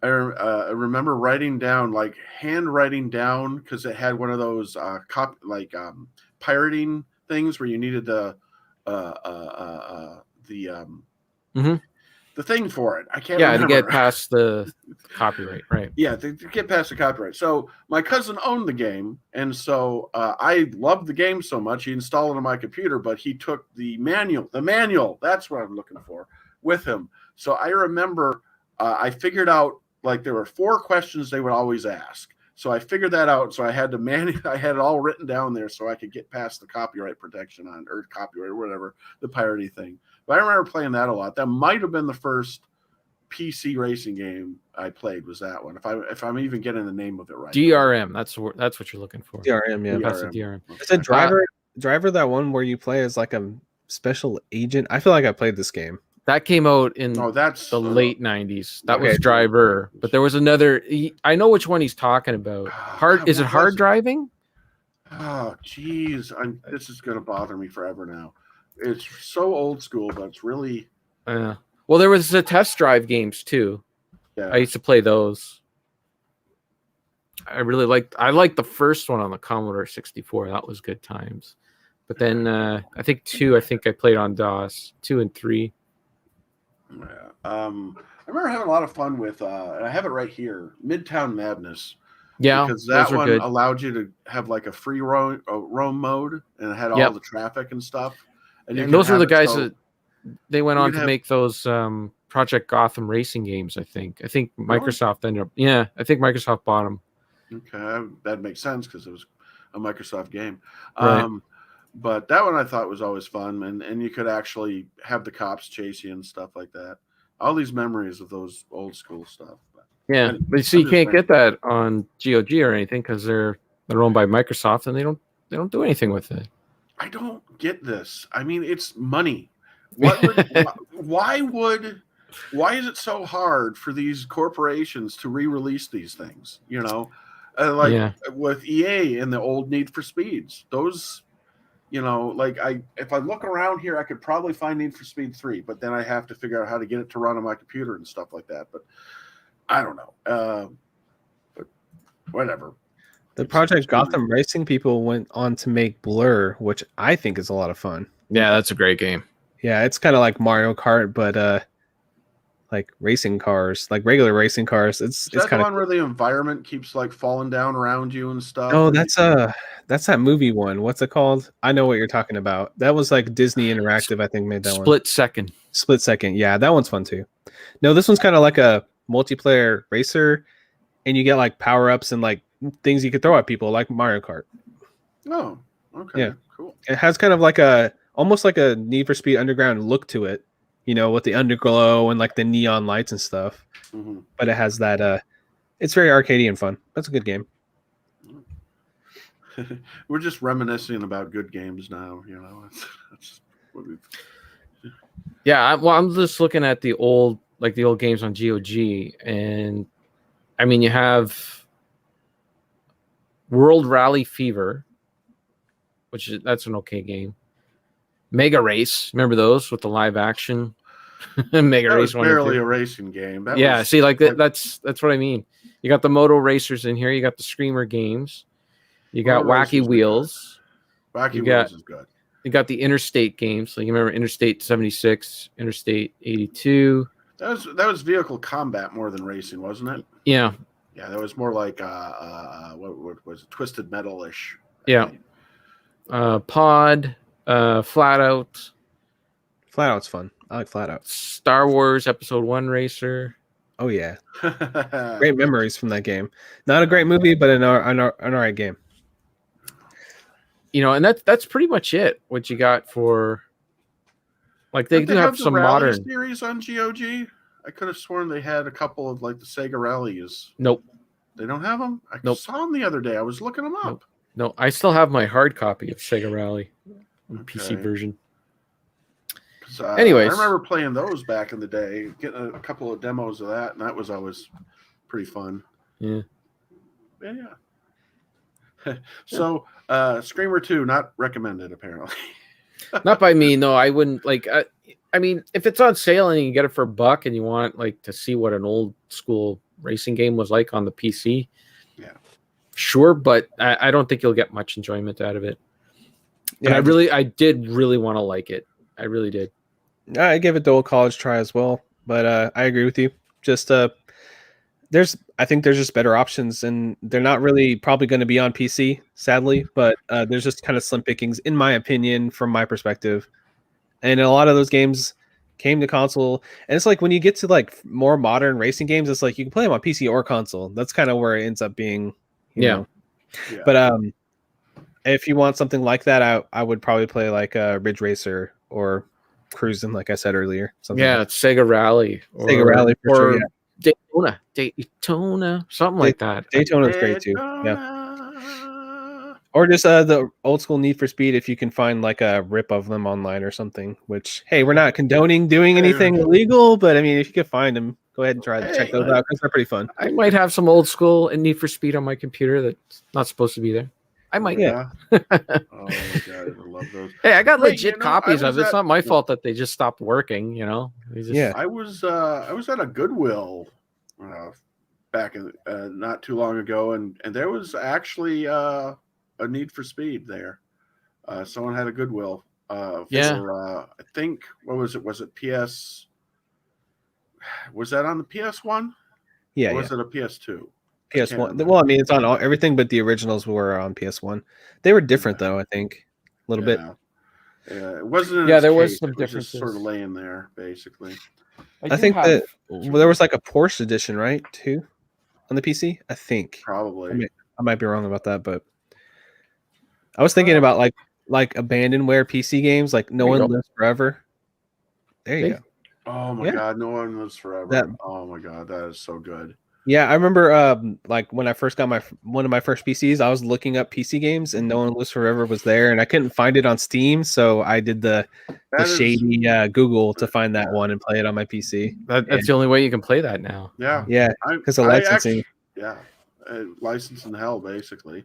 remember handwriting down because it had one of those pirating things where you needed the thing for it. I can't remember.
To get past the copyright, right?
Yeah, to get past the copyright. So my cousin owned the game, and so I loved the game so much, he installed it on my computer, but he took the manual, that's what I'm looking for, with him. So I remember I figured out, like, there were 4 questions they would always ask. So I figured that out. So I had to I had it all written down there so I could get past the copyright protection or copyright or whatever, the piratey thing. But I remember playing that a lot. That might have been the first PC racing game I played was that one. If I'm even getting the name of it right.
DRM. That's what you're looking for.
DRM, yeah.
That's the DRM.
Is it Driver that one where you play as like a special agent? I feel like I played this game.
That came out in
that's
the late 90s. That
Okay.
was Driver, but there was another. I know which one he's talking about. Is it Hard Driving?
Oh, geez. This is going to bother me forever now. It's so old school, but it's really.
Well, there was the test drive games too.
Yeah.
I used to play those. I liked the first one on the Commodore 64. That was good times. But then I think I played on DOS, 2 and 3.
Yeah. I remember having a lot of fun with, and I have it right here, Midtown Madness.
Yeah,
because that one
good.
allowed you to have like a free roam mode, and it had all the traffic and stuff.
And those were the guys that they went on to make those Project Gotham racing games. I think Microsoft ended up. Yeah, I think Microsoft bought them.
Okay, that makes sense because it was a Microsoft game.
Right.
But that one I thought was always fun, and you could actually have the cops chase you and stuff like that. All these memories of those old school stuff.
Yeah, but see, you can't get that on GOG or anything because they're owned by Microsoft and they don't do anything with it.
I don't get this. I mean, it's money. Why is it so hard for these corporations to re-release these things? You know, with EA and the old Need for Speeds, those. You know, like if I look around here, I could probably find Need for Speed 3, but then I have to figure out how to get it to run on my computer and stuff like that. But I don't know. But whatever.
The Project Gotham Racing people went on to make Blur, which I think is a lot of fun.
Yeah, that's a great game.
Yeah, it's kind of like Mario Kart, but like racing cars, like regular racing cars. It's kind of
one where the environment keeps like falling down around you and stuff.
Oh, that's that movie one. What's it called? I know what you're talking about. That was like Disney Interactive, I think, made that one. Split Second. Yeah, that one's fun too. No, this one's kind of like a multiplayer racer, and you get like power-ups and like things you could throw at people like Mario Kart.
Oh, okay.
Yeah.
Cool.
It has kind of like almost like a Need for Speed Underground look to it, you know, with the underglow and like the neon lights and stuff.
Mm-hmm.
But it has that it's very arcadey and fun. That's a good game.
We're just reminiscing about good games now, you know. That's what we've.
Yeah, I'm just looking at the old games on GOG, and I mean, you have World Rally Fever, that's an okay game. Mega Race, remember those with the live action? Mega
That
Race
was barely a racing game.
See, that's what I mean. You got the Moto Racers in here. You got the Screamer games. You got Wacky Wheels.
Wacky Wheels is good.
You got the Interstate games. So you remember Interstate 76, Interstate 82.
That was vehicle combat more than racing, wasn't it?
Yeah.
Yeah, that was more like what was it? Twisted Metal-ish.
Yeah. Pod, Flat Out.
Flat Out's fun. I like Flat Out.
Star Wars Episode 1 Racer.
Oh yeah. Great memories from that game. Not a great movie, but an all right game.
You know, and that's pretty much it. What you got for, like, they do have some modern
series on GOG. I could have sworn they had a couple of like the Sega Rallies.
Nope,
they don't have them. I saw them the other day. I was looking them up.
No, I still have my hard copy of Sega Rally, PC version. Anyways,
I remember playing those back in the day, getting a couple of demos of that, and that was always pretty fun.
Yeah.
So, Screamer 2, not recommended, apparently.
Not by me. No, I wouldn't. Like, I mean, if it's on sale and you get it for $1 and you want like to see what an old school racing game was like on the PC, sure, but I don't think you'll get much enjoyment out of it. Yeah, I did really want to like it. I really did.
I gave it the old college try as well, but I agree with you. Just I think there's just better options, and they're not really probably going to be on PC, sadly. But there's just kind of slim pickings, in my opinion, from my perspective. And a lot of those games came to console, and it's like when you get to like more modern racing games, it's like you can play them on PC or console. That's kind of where it ends up being. You know. But if you want something like that, I would probably play like Ridge Racer or cruising, like I said earlier. Something
Yeah,
like
it's Sega Rally.
Sega Rally for sure, yeah.
Daytona, something like that.
Daytona's great too. Yeah.
Daytona.
Or just the old school Need for Speed if you can find like a rip of them online or something. Which, hey, we're not condoning doing anything illegal, but I mean, if you can find them, go ahead and try to check those out because they're pretty fun.
I might have some old school and Need for Speed on my computer that's not supposed to be there. I might.
Yeah.
Oh my god, I love those.
Hey, I got
Wait,
legit
you know,
copies
I
of
was
it. It's
at-
not my fault that they just stopped working. You know. They just,
Yeah.
I was at a Goodwill back in not too long ago, and there was actually a Need for Speed there. Someone had a Goodwill.
Yeah.
For, I think what was it? Was it PS? Was that on the PS1?
Yeah,
Or
yeah.
was it a PS2?
PS1. Well, I mean, it's on everything, but the originals were on PS1. They were different though, I think, a little bit.
Yeah, it wasn't. In
Yeah,
its
there was
case.
some
It was just sort of
differences.
laying there, basically.
I think that there was like a Porsche edition, right? Too on the PC. I think.
Probably.
I might be wrong about that, but I was thinking about like abandonware PC games, like No
There you
One
go.
Lives Forever. There you
See?
go.
Oh my
Yeah.
god, No One Lives Forever.
That-
Oh my god, that is so good.
Yeah, I remember like when I first got one of my first PCs, I was looking up PC games and No One Lives Forever was there and I couldn't find it on Steam, so I did the
That is-
shady Google to find that one and play it on my PC.
That's the only way you can play that now.
Yeah,
Yeah, because of licensing.
Licensing hell, basically.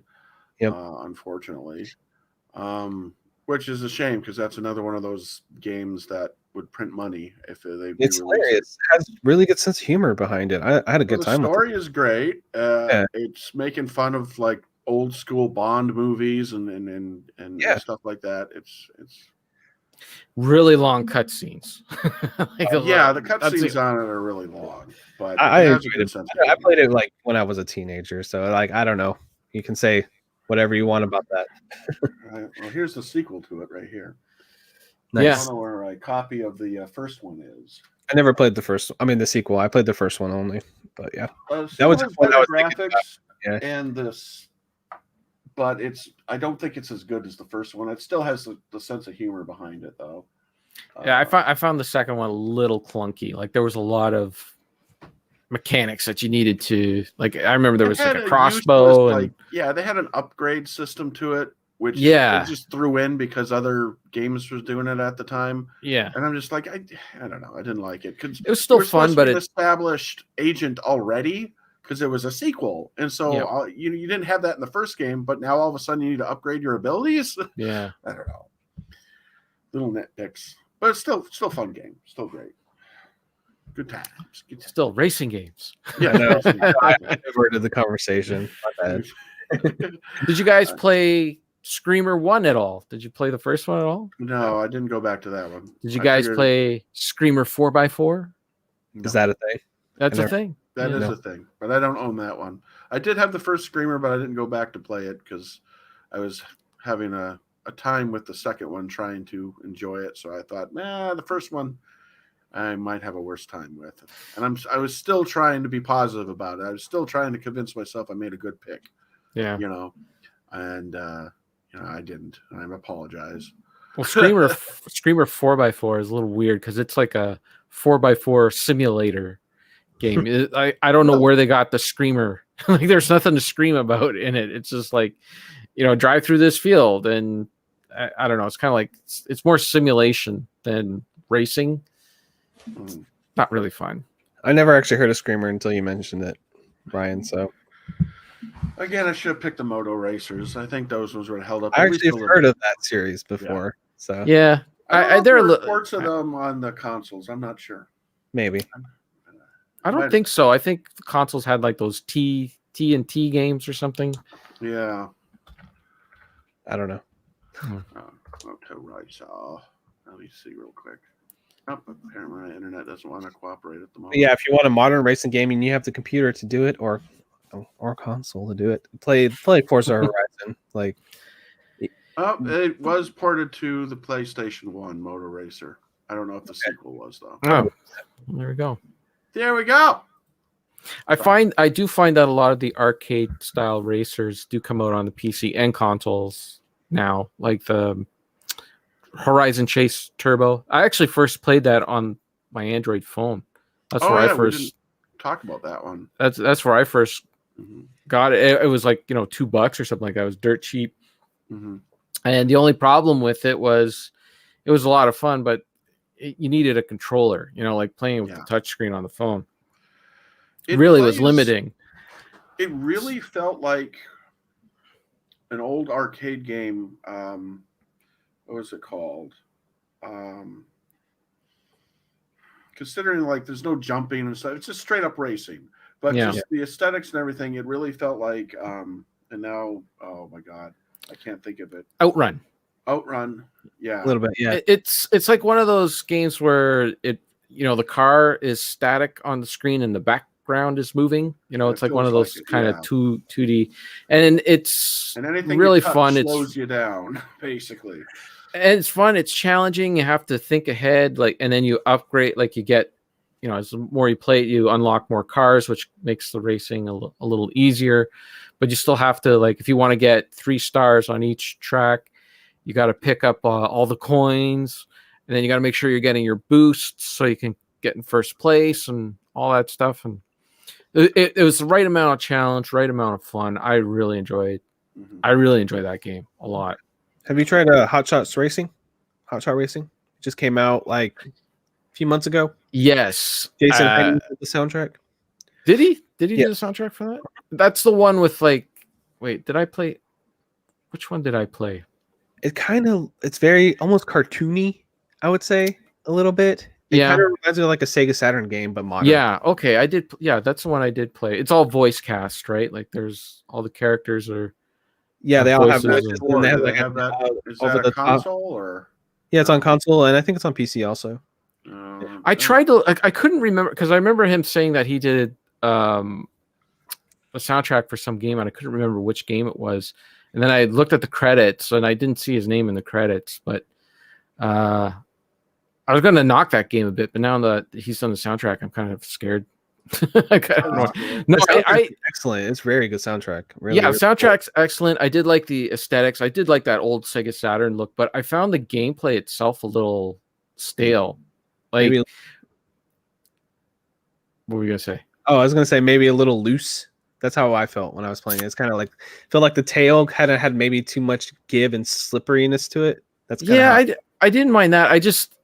Yep.
Unfortunately, which is a shame because that's another one of those games that would print money if they.
It's hilarious. It has really good sense of humor behind it. I had a good time
The
with
story is great. It's making fun of like old school Bond movies and stuff like that. It's
Really long cutscenes.
the cutscenes on it are really long, but
I
it has a
enjoyed
good
it.
sense of
I
humor.
played it like when I was a teenager, so like I don't know. You can say whatever you want about that.
Well, here's the sequel to it right here.
Nice.
Yeah.
I don't know where a copy of the first one is.
I never played the sequel. I played the first one only, but yeah.
That
was
was
what I
better
was thinking
graphics,
Yeah.
and this, but I don't think it's as good as the first one. It still has the sense of humor behind it, though.
Yeah, I found the second one a little clunky. Like there was a lot of mechanics that you needed to like. I remember there was like a crossbow and
they had an upgrade system to it, which
Yeah.
they just threw in because other games was doing it at the time.
yeah,
And I'm just like, I don't know, I didn't like it because
it was still fun, but
an
it
established agent already because it was a sequel, and so you didn't have that in the first game, but now all of a sudden you need to upgrade your abilities.
yeah.
I don't know, little nitpicks, but it's still fun game, still great, good times.
Still racing games.
Yeah,
I diverted the conversation. My bad.
Did you guys play Screamer 1 at all? Did you play the first one at all?
No, I didn't go back to that one.
Did you
I
guys
figured-
play Screamer 4x4?
Is that a thing?
That's
I
a
never-
thing.
That
Yeah.
is
No.
a thing, but I don't own that one. I did have the first Screamer, but I didn't go back to play it because I was having a time with the second one trying to enjoy it. So I thought, the first one I might have a worse time with. And I was still trying to be positive about it. I was still trying to convince myself I made a good pick,
Yeah.
and I didn't. And I apologize.
Well, Screamer 4x4 is a little weird because it's like a 4x4 simulator game. I don't know where they got the screamer. Like, there's nothing to scream about in it. It's just like, drive through this field, and I don't know. It's kind of like it's more simulation than racing.
Mm.
Not really fun.
I never actually heard of Screamer until you mentioned it, Brian. So
Again, I should have picked the Moto Racers. I think those ones were held up.
I
at least
actually
a
have
little
heard
bit.
of that series before. So
Yeah,
I
there are
there are reports of them on the consoles. I'm not sure.
maybe.
I don't think so. I think the consoles had like those TNT games or something.
Yeah.
I don't know.
Okay, right. So let me see real quick. Oh, apparently my internet doesn't want to cooperate at the moment.
But yeah, if you want a modern racing game and you have the computer to do it or console to do it, play Forza Horizon. Like
Oh, it was ported to the PlayStation 1 Motor Racer. I don't know if the sequel was though.
Oh, there we go.
There we go.
I do find that a lot of the arcade style racers do come out on the PC and consoles now, like the Horizon Chase Turbo. I actually first played that on my Android phone. That's where I
we
first
didn't talk about that one.
that's where I first
Mhm.
got it. It was like, $2 or something like that. It was dirt cheap.
Mhm.
And the only problem with it was a lot of fun, but you needed a controller, like playing with the touchscreen on the phone. It really was limiting.
It really felt like an old arcade game. What was it called? Considering like there's no jumping and stuff, it's just straight up racing. But just the aesthetics and everything, it really felt like. And now, oh my god, I can't think of it.
Outrun.
Yeah, a little bit. Yeah,
it's like one of those games where the car is static on the screen and the background is moving. It's like one of those kind of 2D, and it's
anything
really
touch
fun.
Slows you down, basically.
And it's fun. It's challenging. You have to think ahead, and then you upgrade. Like you get, as the more you play it, you unlock more cars, which makes the racing a little easier. But you still have to, if you want to get 3 stars on each track, you got to pick up all the coins, and then you got to make sure you're getting your boosts so you can get in first place and all that stuff. And it was the right amount of challenge, right amount of fun. I really enjoyed. Mm-hmm. I really enjoyed that game a lot.
Have you tried Hot Shot Racing? It just came out like a few months ago.
Yes,
Jason did the soundtrack.
Did he? Did he do the soundtrack for that? That's the one with wait, did I play? Which one did I play?
It's very almost cartoony, I would say, a little bit. It kind of reminds me of like a Sega Saturn game, but modern.
Yeah, okay, I did. Yeah, that's the one I did play. It's all voice cast, right? Like there's all the characters are.
Yeah, they all have
voices. And they have like is that a console or?
Yeah, it's on console, and I think it's on PC also.
I tried to. I couldn't remember because I remember him saying that he did a soundtrack for some game, and I couldn't remember which game it was. And then I looked at the credits, and I didn't see his name in the credits. But I was going to knock that game a bit, but now that he's done the soundtrack, I'm kind of scared.
Excellent. It's very good soundtrack. Really,
soundtrack's excellent. I did like the aesthetics. I did like that old Sega Saturn look, but I found the gameplay itself a little stale. What were you gonna say?
Oh, I was gonna say maybe a little loose. That's how I felt when I was playing it. It's kind of like felt like the tail had maybe too much give and slipperiness to it. That's
I didn't mind that. I just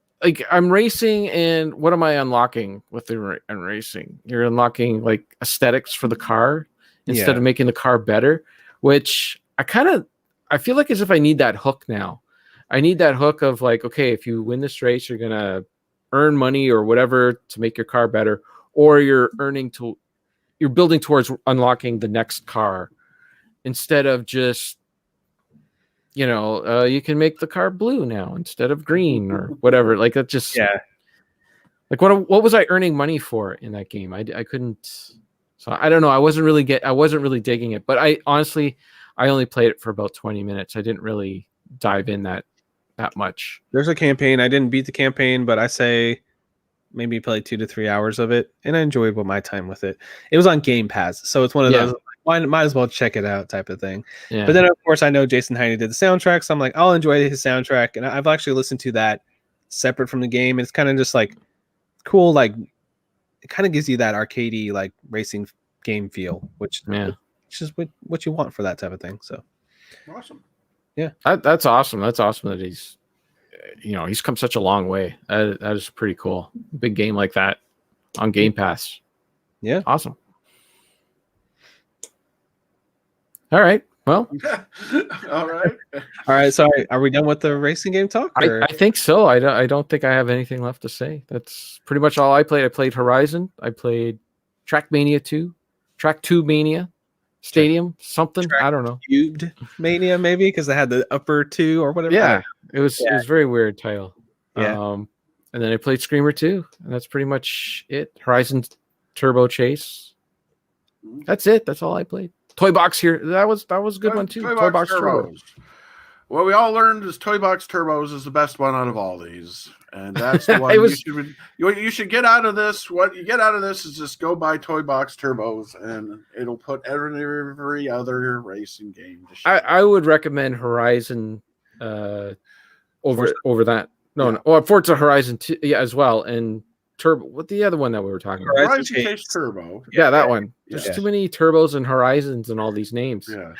I'm racing, and what am I unlocking with the racing? You're unlocking aesthetics for the car instead of making the car better, which I feel like as if I need that hook now. I need that hook of okay, if you win this race, you're gonna earn money or whatever to make your car better, or you're building towards unlocking the next car instead of just you can make the car blue now instead of green or whatever. That just what was I earning money for in that game? I couldn't. So I don't know. I wasn't really digging it. But I honestly only played it for about 20 minutes. I didn't really dive in that much.
There's a campaign. I didn't beat the campaign, but I say maybe play 2 to 3 hours of it, and I enjoyed my time with it. It was on Game Pass, so it's one of those. Might as well check it out type of thing. Yeah. But then, of course, I know Jason Heine did the soundtrack, so I'm like, I'll enjoy his soundtrack. And I've actually listened to that separate from the game. It's kind of just cool. It kind of gives you that arcadey, racing game feel, which is what you want for that type of thing. So
awesome.
Yeah. That's awesome. That's awesome that he's come such a long way. That is pretty cool. Big game like that on Game Pass.
Yeah.
Awesome. All right. Well.
All right.
All right. So are we done with the racing game talk?
I think so. I don't think I have anything left to say. That's pretty much all I played. I played Horizon. I played Trackmania 2, Track 2 Mania, Stadium, something. I don't know.
Cubed Mania, maybe, because they had the upper 2 or whatever.
Yeah. It was a very weird title.
Yeah.
And then I played Screamer 2, and that's pretty much it. Horizon Turbo Chase. That's it. That's all I played. Toy Box here. That was a good one too. Toy Box Turbos.
What we all learned is Toy Box Turbos is the best one out of all these, and that's the one you should get out of this. What you get out of this is just go buy Toy Box Turbos, and it'll put every other racing game to shame.
I would recommend Horizon, over that. No. Oh, Forza Horizon 2, yeah, as well, and Turbo. What the other one that we were talking about?
Horizon Chase Turbo.
Yeah, that one. There's
Yeah.
too many turbos and horizons and all these names.
Yeah.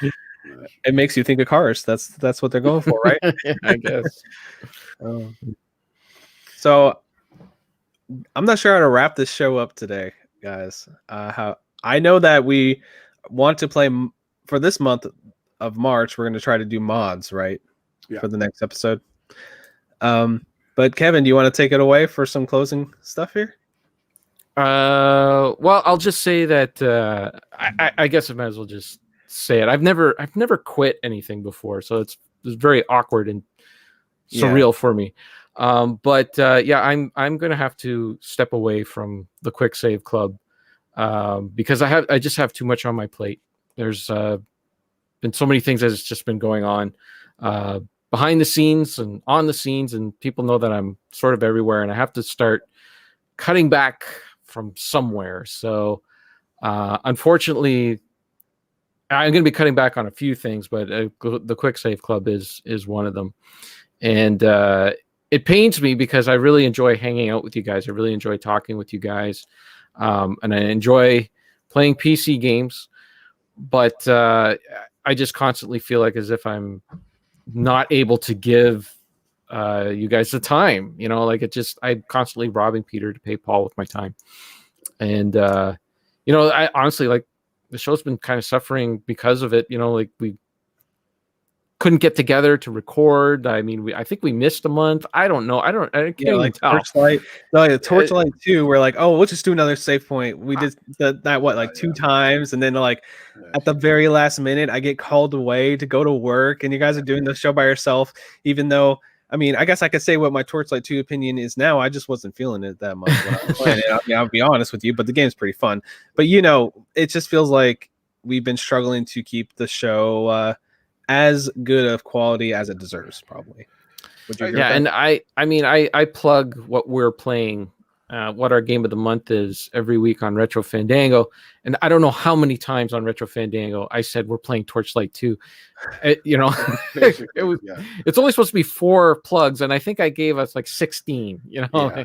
It makes you think of cars. That's what they're going for, right?
Yeah, I guess.
So I'm not sure how to wrap this show up today, guys. How I know that we want to play for this month of March. We're going to try to do mods, right?
Yeah.
For the next episode. But Kevin, do you want to take it away for some closing stuff here?
Well, I'll just say that I guess I might as well just say it. I've never quit anything before, so it's very awkward and surreal for me. But yeah, I'm gonna have to step away from the Quick Save Club because I just have too much on my plate. There's been so many things that's just been going on behind the scenes and on the scenes, and people know that I'm sort of everywhere, and I have to start cutting back from somewhere. So unfortunately, I'm going to be cutting back on a few things, but the Quick Save Club is one of them. And it pains me because I really enjoy hanging out with you guys. I really enjoy talking with you guys. And I enjoy playing PC games, but I just constantly feel like as if I'm not able to give you guys the time, like I'm constantly robbing Peter to pay Paul with my time. And, I honestly, like, the show's been kind of suffering because of it. Like, we couldn't get together to record. I mean, I think we missed a month. I don't know. I can't even tell.
Torchlight. No, like Torchlight 2, we're like, oh, we'll just do another save point. We did that two times, and then like at the very last minute, I get called away to go to work, and you guys are doing the show by yourself. Even though, I mean, I guess I could say what my Torchlight 2 opinion is now. I just wasn't feeling it that much when I was playing it. I'll be honest with you, but the game's pretty fun. But it just feels like we've been struggling to keep the show as good of quality as it deserves, probably. Would you agree with that?
And I plug what we're playing, what our game of the month is every week on Retro Fandango, and I don't know how many times on Retro Fandango I said we're playing Torchlight 2. It's only supposed to be 4 plugs, and I think I gave us like 16.
I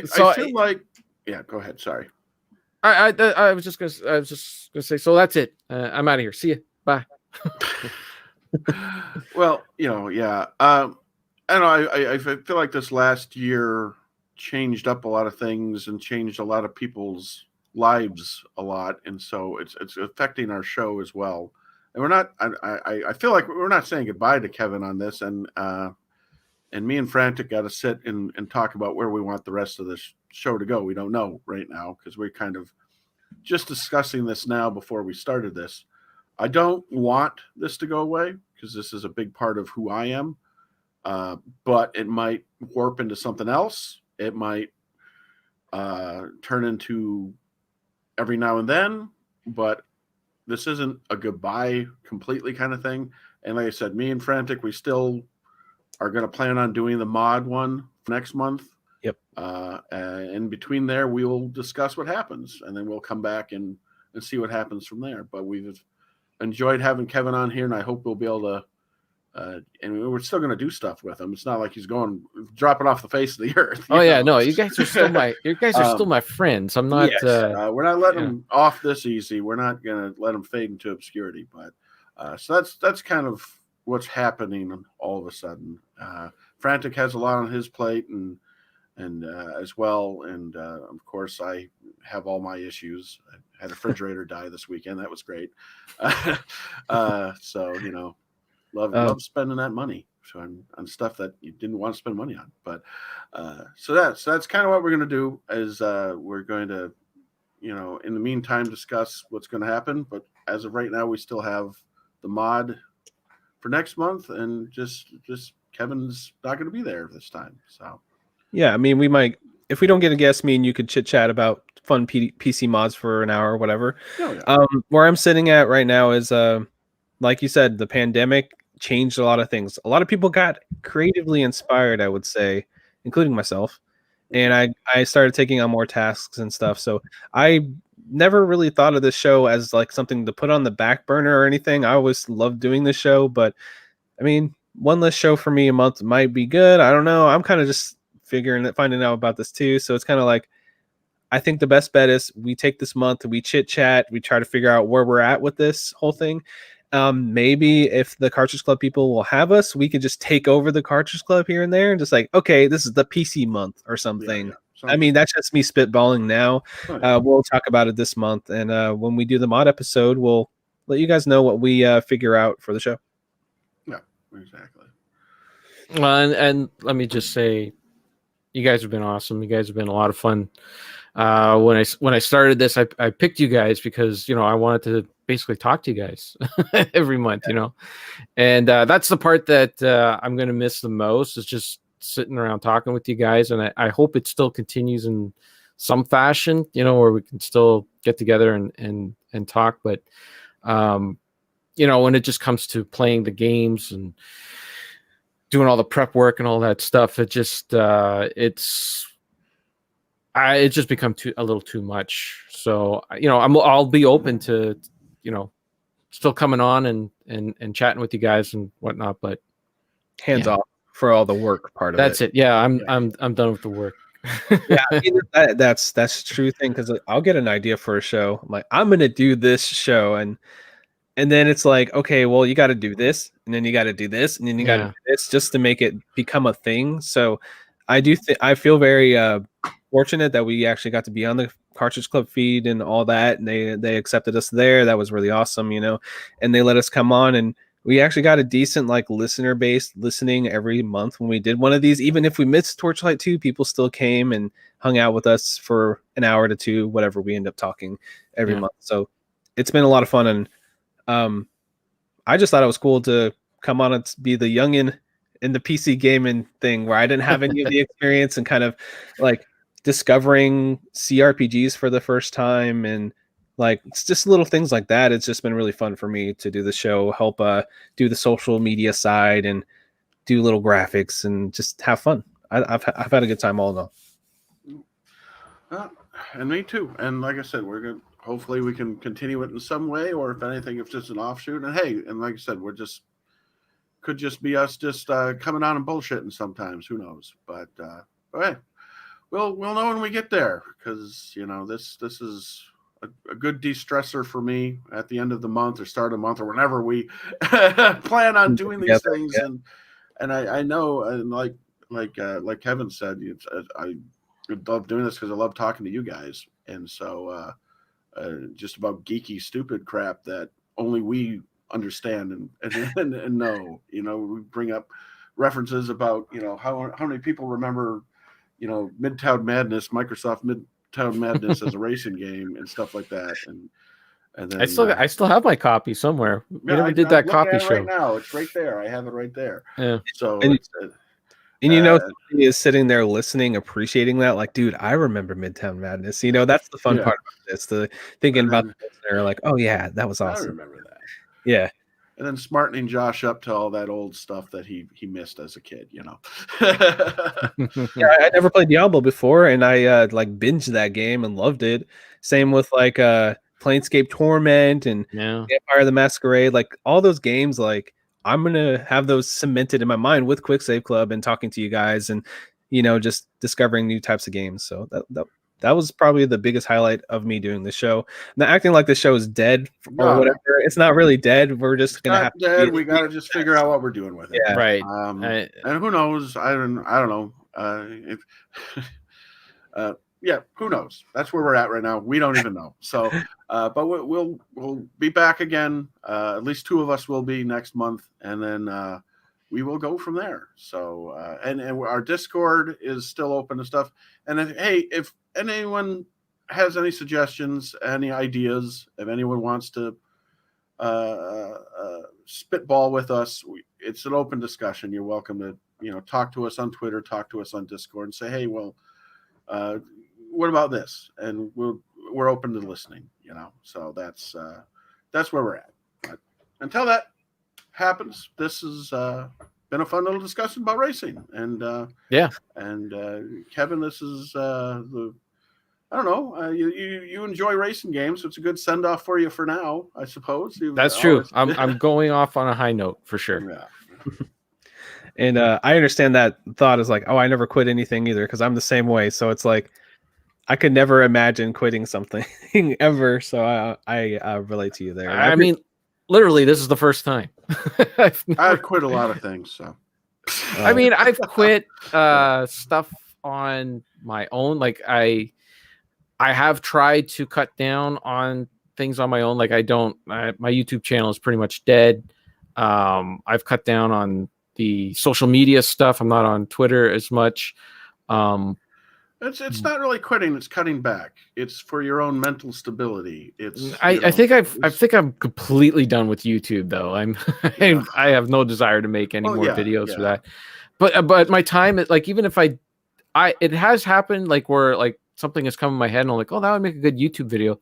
feel like, yeah. Go ahead. Sorry.
I was just gonna say. So that's it. I'm out of here. See you. Bye.
Well, yeah. I don't know. I feel like this last year changed up a lot of things and changed a lot of people's lives a lot, and so it's affecting our show as well. And we're not. I feel like we're not saying goodbye to Kevin on this, and me and Frantic got to sit and talk about where we want the rest of this show to go. We don't know right now because we're kind of just discussing this now before we started this. I don't want this to go away because this is a big part of who I am. But it might warp into something else. It might turn into every now and then, but this isn't a goodbye completely kind of thing. And like I said, me and Frantic, we still are going to plan on doing the mod one next month.
Yep.
And between there, we will discuss what happens, and then we'll come back and see what happens from there. But we've enjoyed having Kevin on here, and I hope we'll be able to. And we're still going to do stuff with him. It's not like he's dropping off the face of the earth.
Oh yeah, no, you guys are still my friends. I'm not.
Yes, we're not letting him off this easy. We're not going to let him fade into obscurity. But so that's kind of what's happening all of a sudden. Frantic has a lot on his plate, and as well, and of course I have all my issues. I had a refrigerator die this weekend. That was great. So love spending that money on stuff that you didn't want to spend money on. But so that's kind of what we're going to do. Is we're going to in the meantime discuss what's going to happen. But as of right now, we still have the mod for next month, and just Kevin's not going to be there this time. So.
Yeah, I mean, we might, if we don't get a guest, me and you could chit chat about fun PC mods for an hour or whatever.
Oh, yeah.
Where I'm sitting at right now is, like you said, the pandemic changed a lot of things. A lot of people got creatively inspired, I would say, including myself. And I started taking on more tasks and stuff. So I never really thought of this show as like something to put on the back burner or anything. I always loved doing this show, but I mean, one less show for me a month might be good. I don't know. I'm kind of just finding out about this too. So it's kind of like, I think the best bet is we take this month, we chit chat, we try to figure out where we're at with this whole thing. Maybe if the Cartridge Club people will have us, we could just take over the Cartridge Club here and there and just like, okay, this is the PC month or something.
Yeah.
I mean, that's just me spitballing now.
Oh,
We'll talk about it this month. And when we do the mod episode, we'll let you guys know what we figure out for the show.
yeah, exactly.
And let me just say, you guys have been awesome. You guys have been a lot of fun. When I started this, I picked you guys because I wanted to basically talk to you guys every month, and that's the part that I'm going to miss the most, is just sitting around talking with you guys. And I hope it still continues in some fashion, where we can still get together and talk. But when it just comes to playing the games and doing all the prep work and all that stuff, it just it's just become a little too much. So I'll be open to still coming on and chatting with you guys and whatnot, but
hands off for all the work part of it.
That's it. Yeah, I'm done with the work.
Yeah, I mean, that's a true thing, because I'll get an idea for a show. I'm like, I'm gonna do this show, and then it's like, okay, well, you got to do this, and then you got to do this, and then you got to do this, just to make it become a thing. So I feel very fortunate that we actually got to be on the Cartridge Club feed and all that, and they accepted us there. That was really awesome, and they let us come on, and we actually got a decent listener base listening every month when we did one of these. Even if we missed Torchlight 2, people still came and hung out with us for an hour to two, whatever we end up talking every month. So it's been a lot of fun, and I just thought it was cool to come on and be the youngin in the PC gaming thing, where I didn't have any of the experience, and kind of discovering CRPGs for the first time, and it's just little things like that. It's just been really fun for me to do the show, help do the social media side, and do little graphics, and just have fun. I've had a good time all in all.
And me too. And like I said, we're good. Hopefully we can continue it in some way, or if anything, if just an offshoot. And hey, and like I said, could just be us just coming on and bullshitting sometimes. Who knows? But hey, we'll know when we get there, because this is a good de-stressor for me at the end of the month or start of the month or whenever we plan on doing these things. Yeah. And I know, and like Kevin said, I love doing this because I love talking to you guys. And so just about geeky, stupid crap that only we understand and know. We bring up references about how many people remember Midtown Madness, Microsoft Midtown Madness as a racing game and stuff like that. And then
I still have my copy somewhere. We never did that copy show.
Right now, it's right there. I have it right there.
Yeah.
So.
And somebody is sitting there listening, appreciating that, like, dude, I remember Midtown Madness. That's the fun part about this. The thinking about the listener, like, oh yeah, that was awesome.
I remember that.
Yeah.
And then smartening Josh up to all that old stuff that he missed as a kid,
Yeah, I never played Diablo before, and I binged that game and loved it. Same with Planescape Torment and Vampire the Masquerade, all those games. I'm gonna have those cemented in my mind with Quick Save Club and talking to you guys, and just discovering new types of games. So that was probably the biggest highlight of me doing the show. Not acting like the show is dead or whatever. It's not really dead. We're just gonna have
dead. We gotta just figure out what we're doing with it.
Yeah,
right.
And who knows? I don't know. Who knows? That's where we're at right now. We don't even know. So, but we'll be back again. At least two of us will be next month, and then we will go from there. So, and our Discord is still open and stuff. And if anyone has any suggestions, any ideas, if anyone wants to spitball with us, it's an open discussion. You're welcome to talk to us on Twitter, talk to us on Discord, and say, hey, well, what about this? And we're open to listening. So that's where we're at. But until that happens, this has been a fun little discussion about racing. And and Kevin, this is I don't know. You enjoy racing games, so it's a good send off for you for now, I suppose.
That's true. I'm going off on a high note for sure.
Yeah.
And I understand that thought is like, oh, I never quit anything either because I'm the same way. So it's like I could never imagine quitting something ever. So I relate to you there. And
I mean, literally, this is the first time.
I've quit a lot of things, so.
I mean, I've quit stuff on my own. Like I have tried to cut down on things on my own. Like my YouTube channel is pretty much dead. I've cut down on the social media stuff. I'm not on Twitter as much.
It's not really quitting. It's cutting back. It's for your own mental stability.
I think I'm completely done with YouTube though.
Yeah.
I have no desire to make any more videos
yeah.
for that. But my time, like even if it has happened like where like something has come in my head and I'm like, oh, that would make a good YouTube video.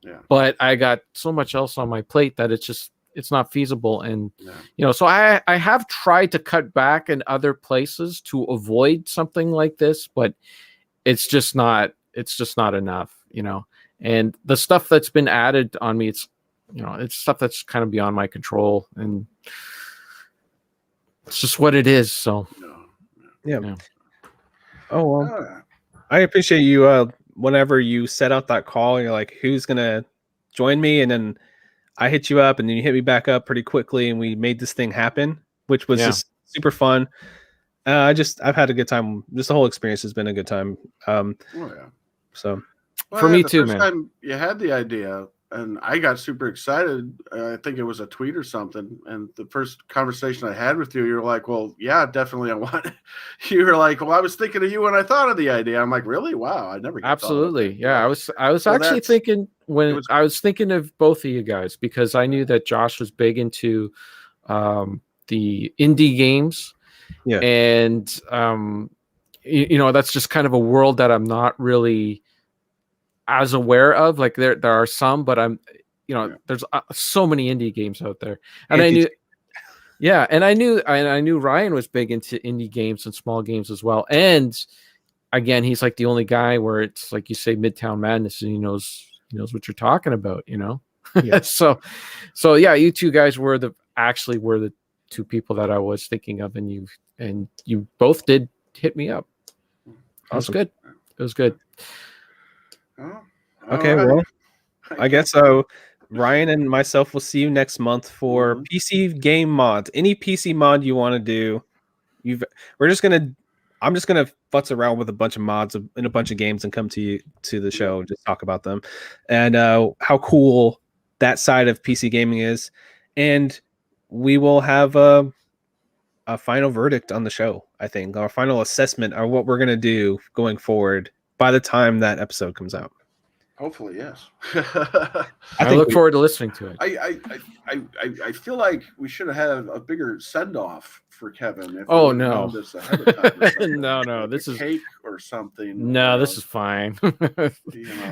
Yeah.
But I got so much else on my plate that it's not feasible. And so I have tried to cut back in other places to avoid something like this, but it's just not enough, and the stuff that's been added on me, it's stuff that's kind of beyond my control, and it's just what it is. So
yeah. Oh well, I appreciate you whenever you set out that call and you're like, who's gonna join me, and then I hit you up and then you hit me back up pretty quickly and we made this thing happen, which was just super fun. I've had a good time. Just the whole experience has been a good time. So
for me
the
too,
first
man.
time you had the idea and I got super excited. I think it was a tweet or something. And the first conversation I had with you, you were like, well, yeah, definitely. I want it. You were like, well, I was thinking of you when I thought of the idea. I'm like, really? Wow. I never
Absolutely. Yeah. I was actually thinking I was thinking of both of you guys because I knew that Josh was big into the indie games.
Yeah.
And, that's just kind of a world that I'm not really as aware of. Like there are some, but there's so many indie games out there. And I knew Ryan was big into indie games and small games as well. And again, he's like the only guy where it's like you say Midtown Madness and he knows what you're talking about,
Yeah.
so yeah, you two guys were the two people that I was thinking of, and you both did hit me up. It was good. It was good.
Okay, well, I guess so. Ryan and myself will see you next month for PC game mods. Any PC mod you want to do, I'm just gonna futz around with a bunch of mods in a bunch of games and come to the show and just talk about them and how cool that side of PC gaming is, and we will have a final verdict on the show. I think our final assessment of what we're gonna do going forward by the time that episode comes out.
Hopefully, yes.
I look forward to listening to it.
I feel like we should have had a bigger send off for Kevin. If
no,
this ahead of time
no,
like
this is
cake or something.
No, this is fine.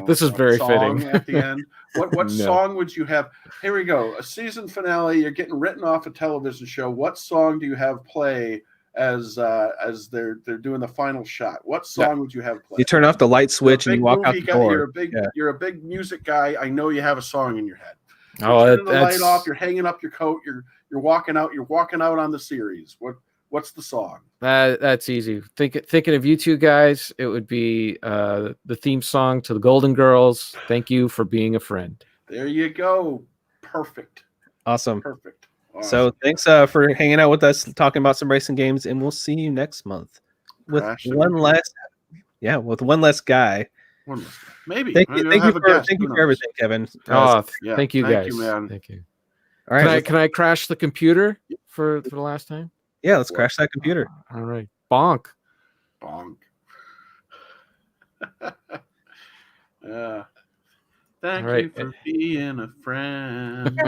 This is very fitting.
At the end, what song would you have? Here we go. A season finale. You're getting written off a television show. What song do you have play as they're doing the final shot? What song would you have play?
You turn off the light switch and you walk out the door.
You're a big music guy. I know you have a song in your head.
You're
turning the light off. You're hanging up your coat. You're walking out. You're walking out on the series. What's the song?
That's easy. Thinking of you two guys, it would be the theme song to the Golden Girls. Thank you for being a friend.
There you go. Perfect.
Awesome.
Perfect. Awesome.
So thanks for hanging out with us, talking about some racing games, and we'll see you next month with one less guy.
Maybe.
Thank you for everything, Kevin.
Thank you guys.
Thank you, man.
Thank you.
All right.
Can I crash the computer for the last time?
Yeah, let's crash that computer.
All right. Bonk.
Yeah. Thank you for being a friend.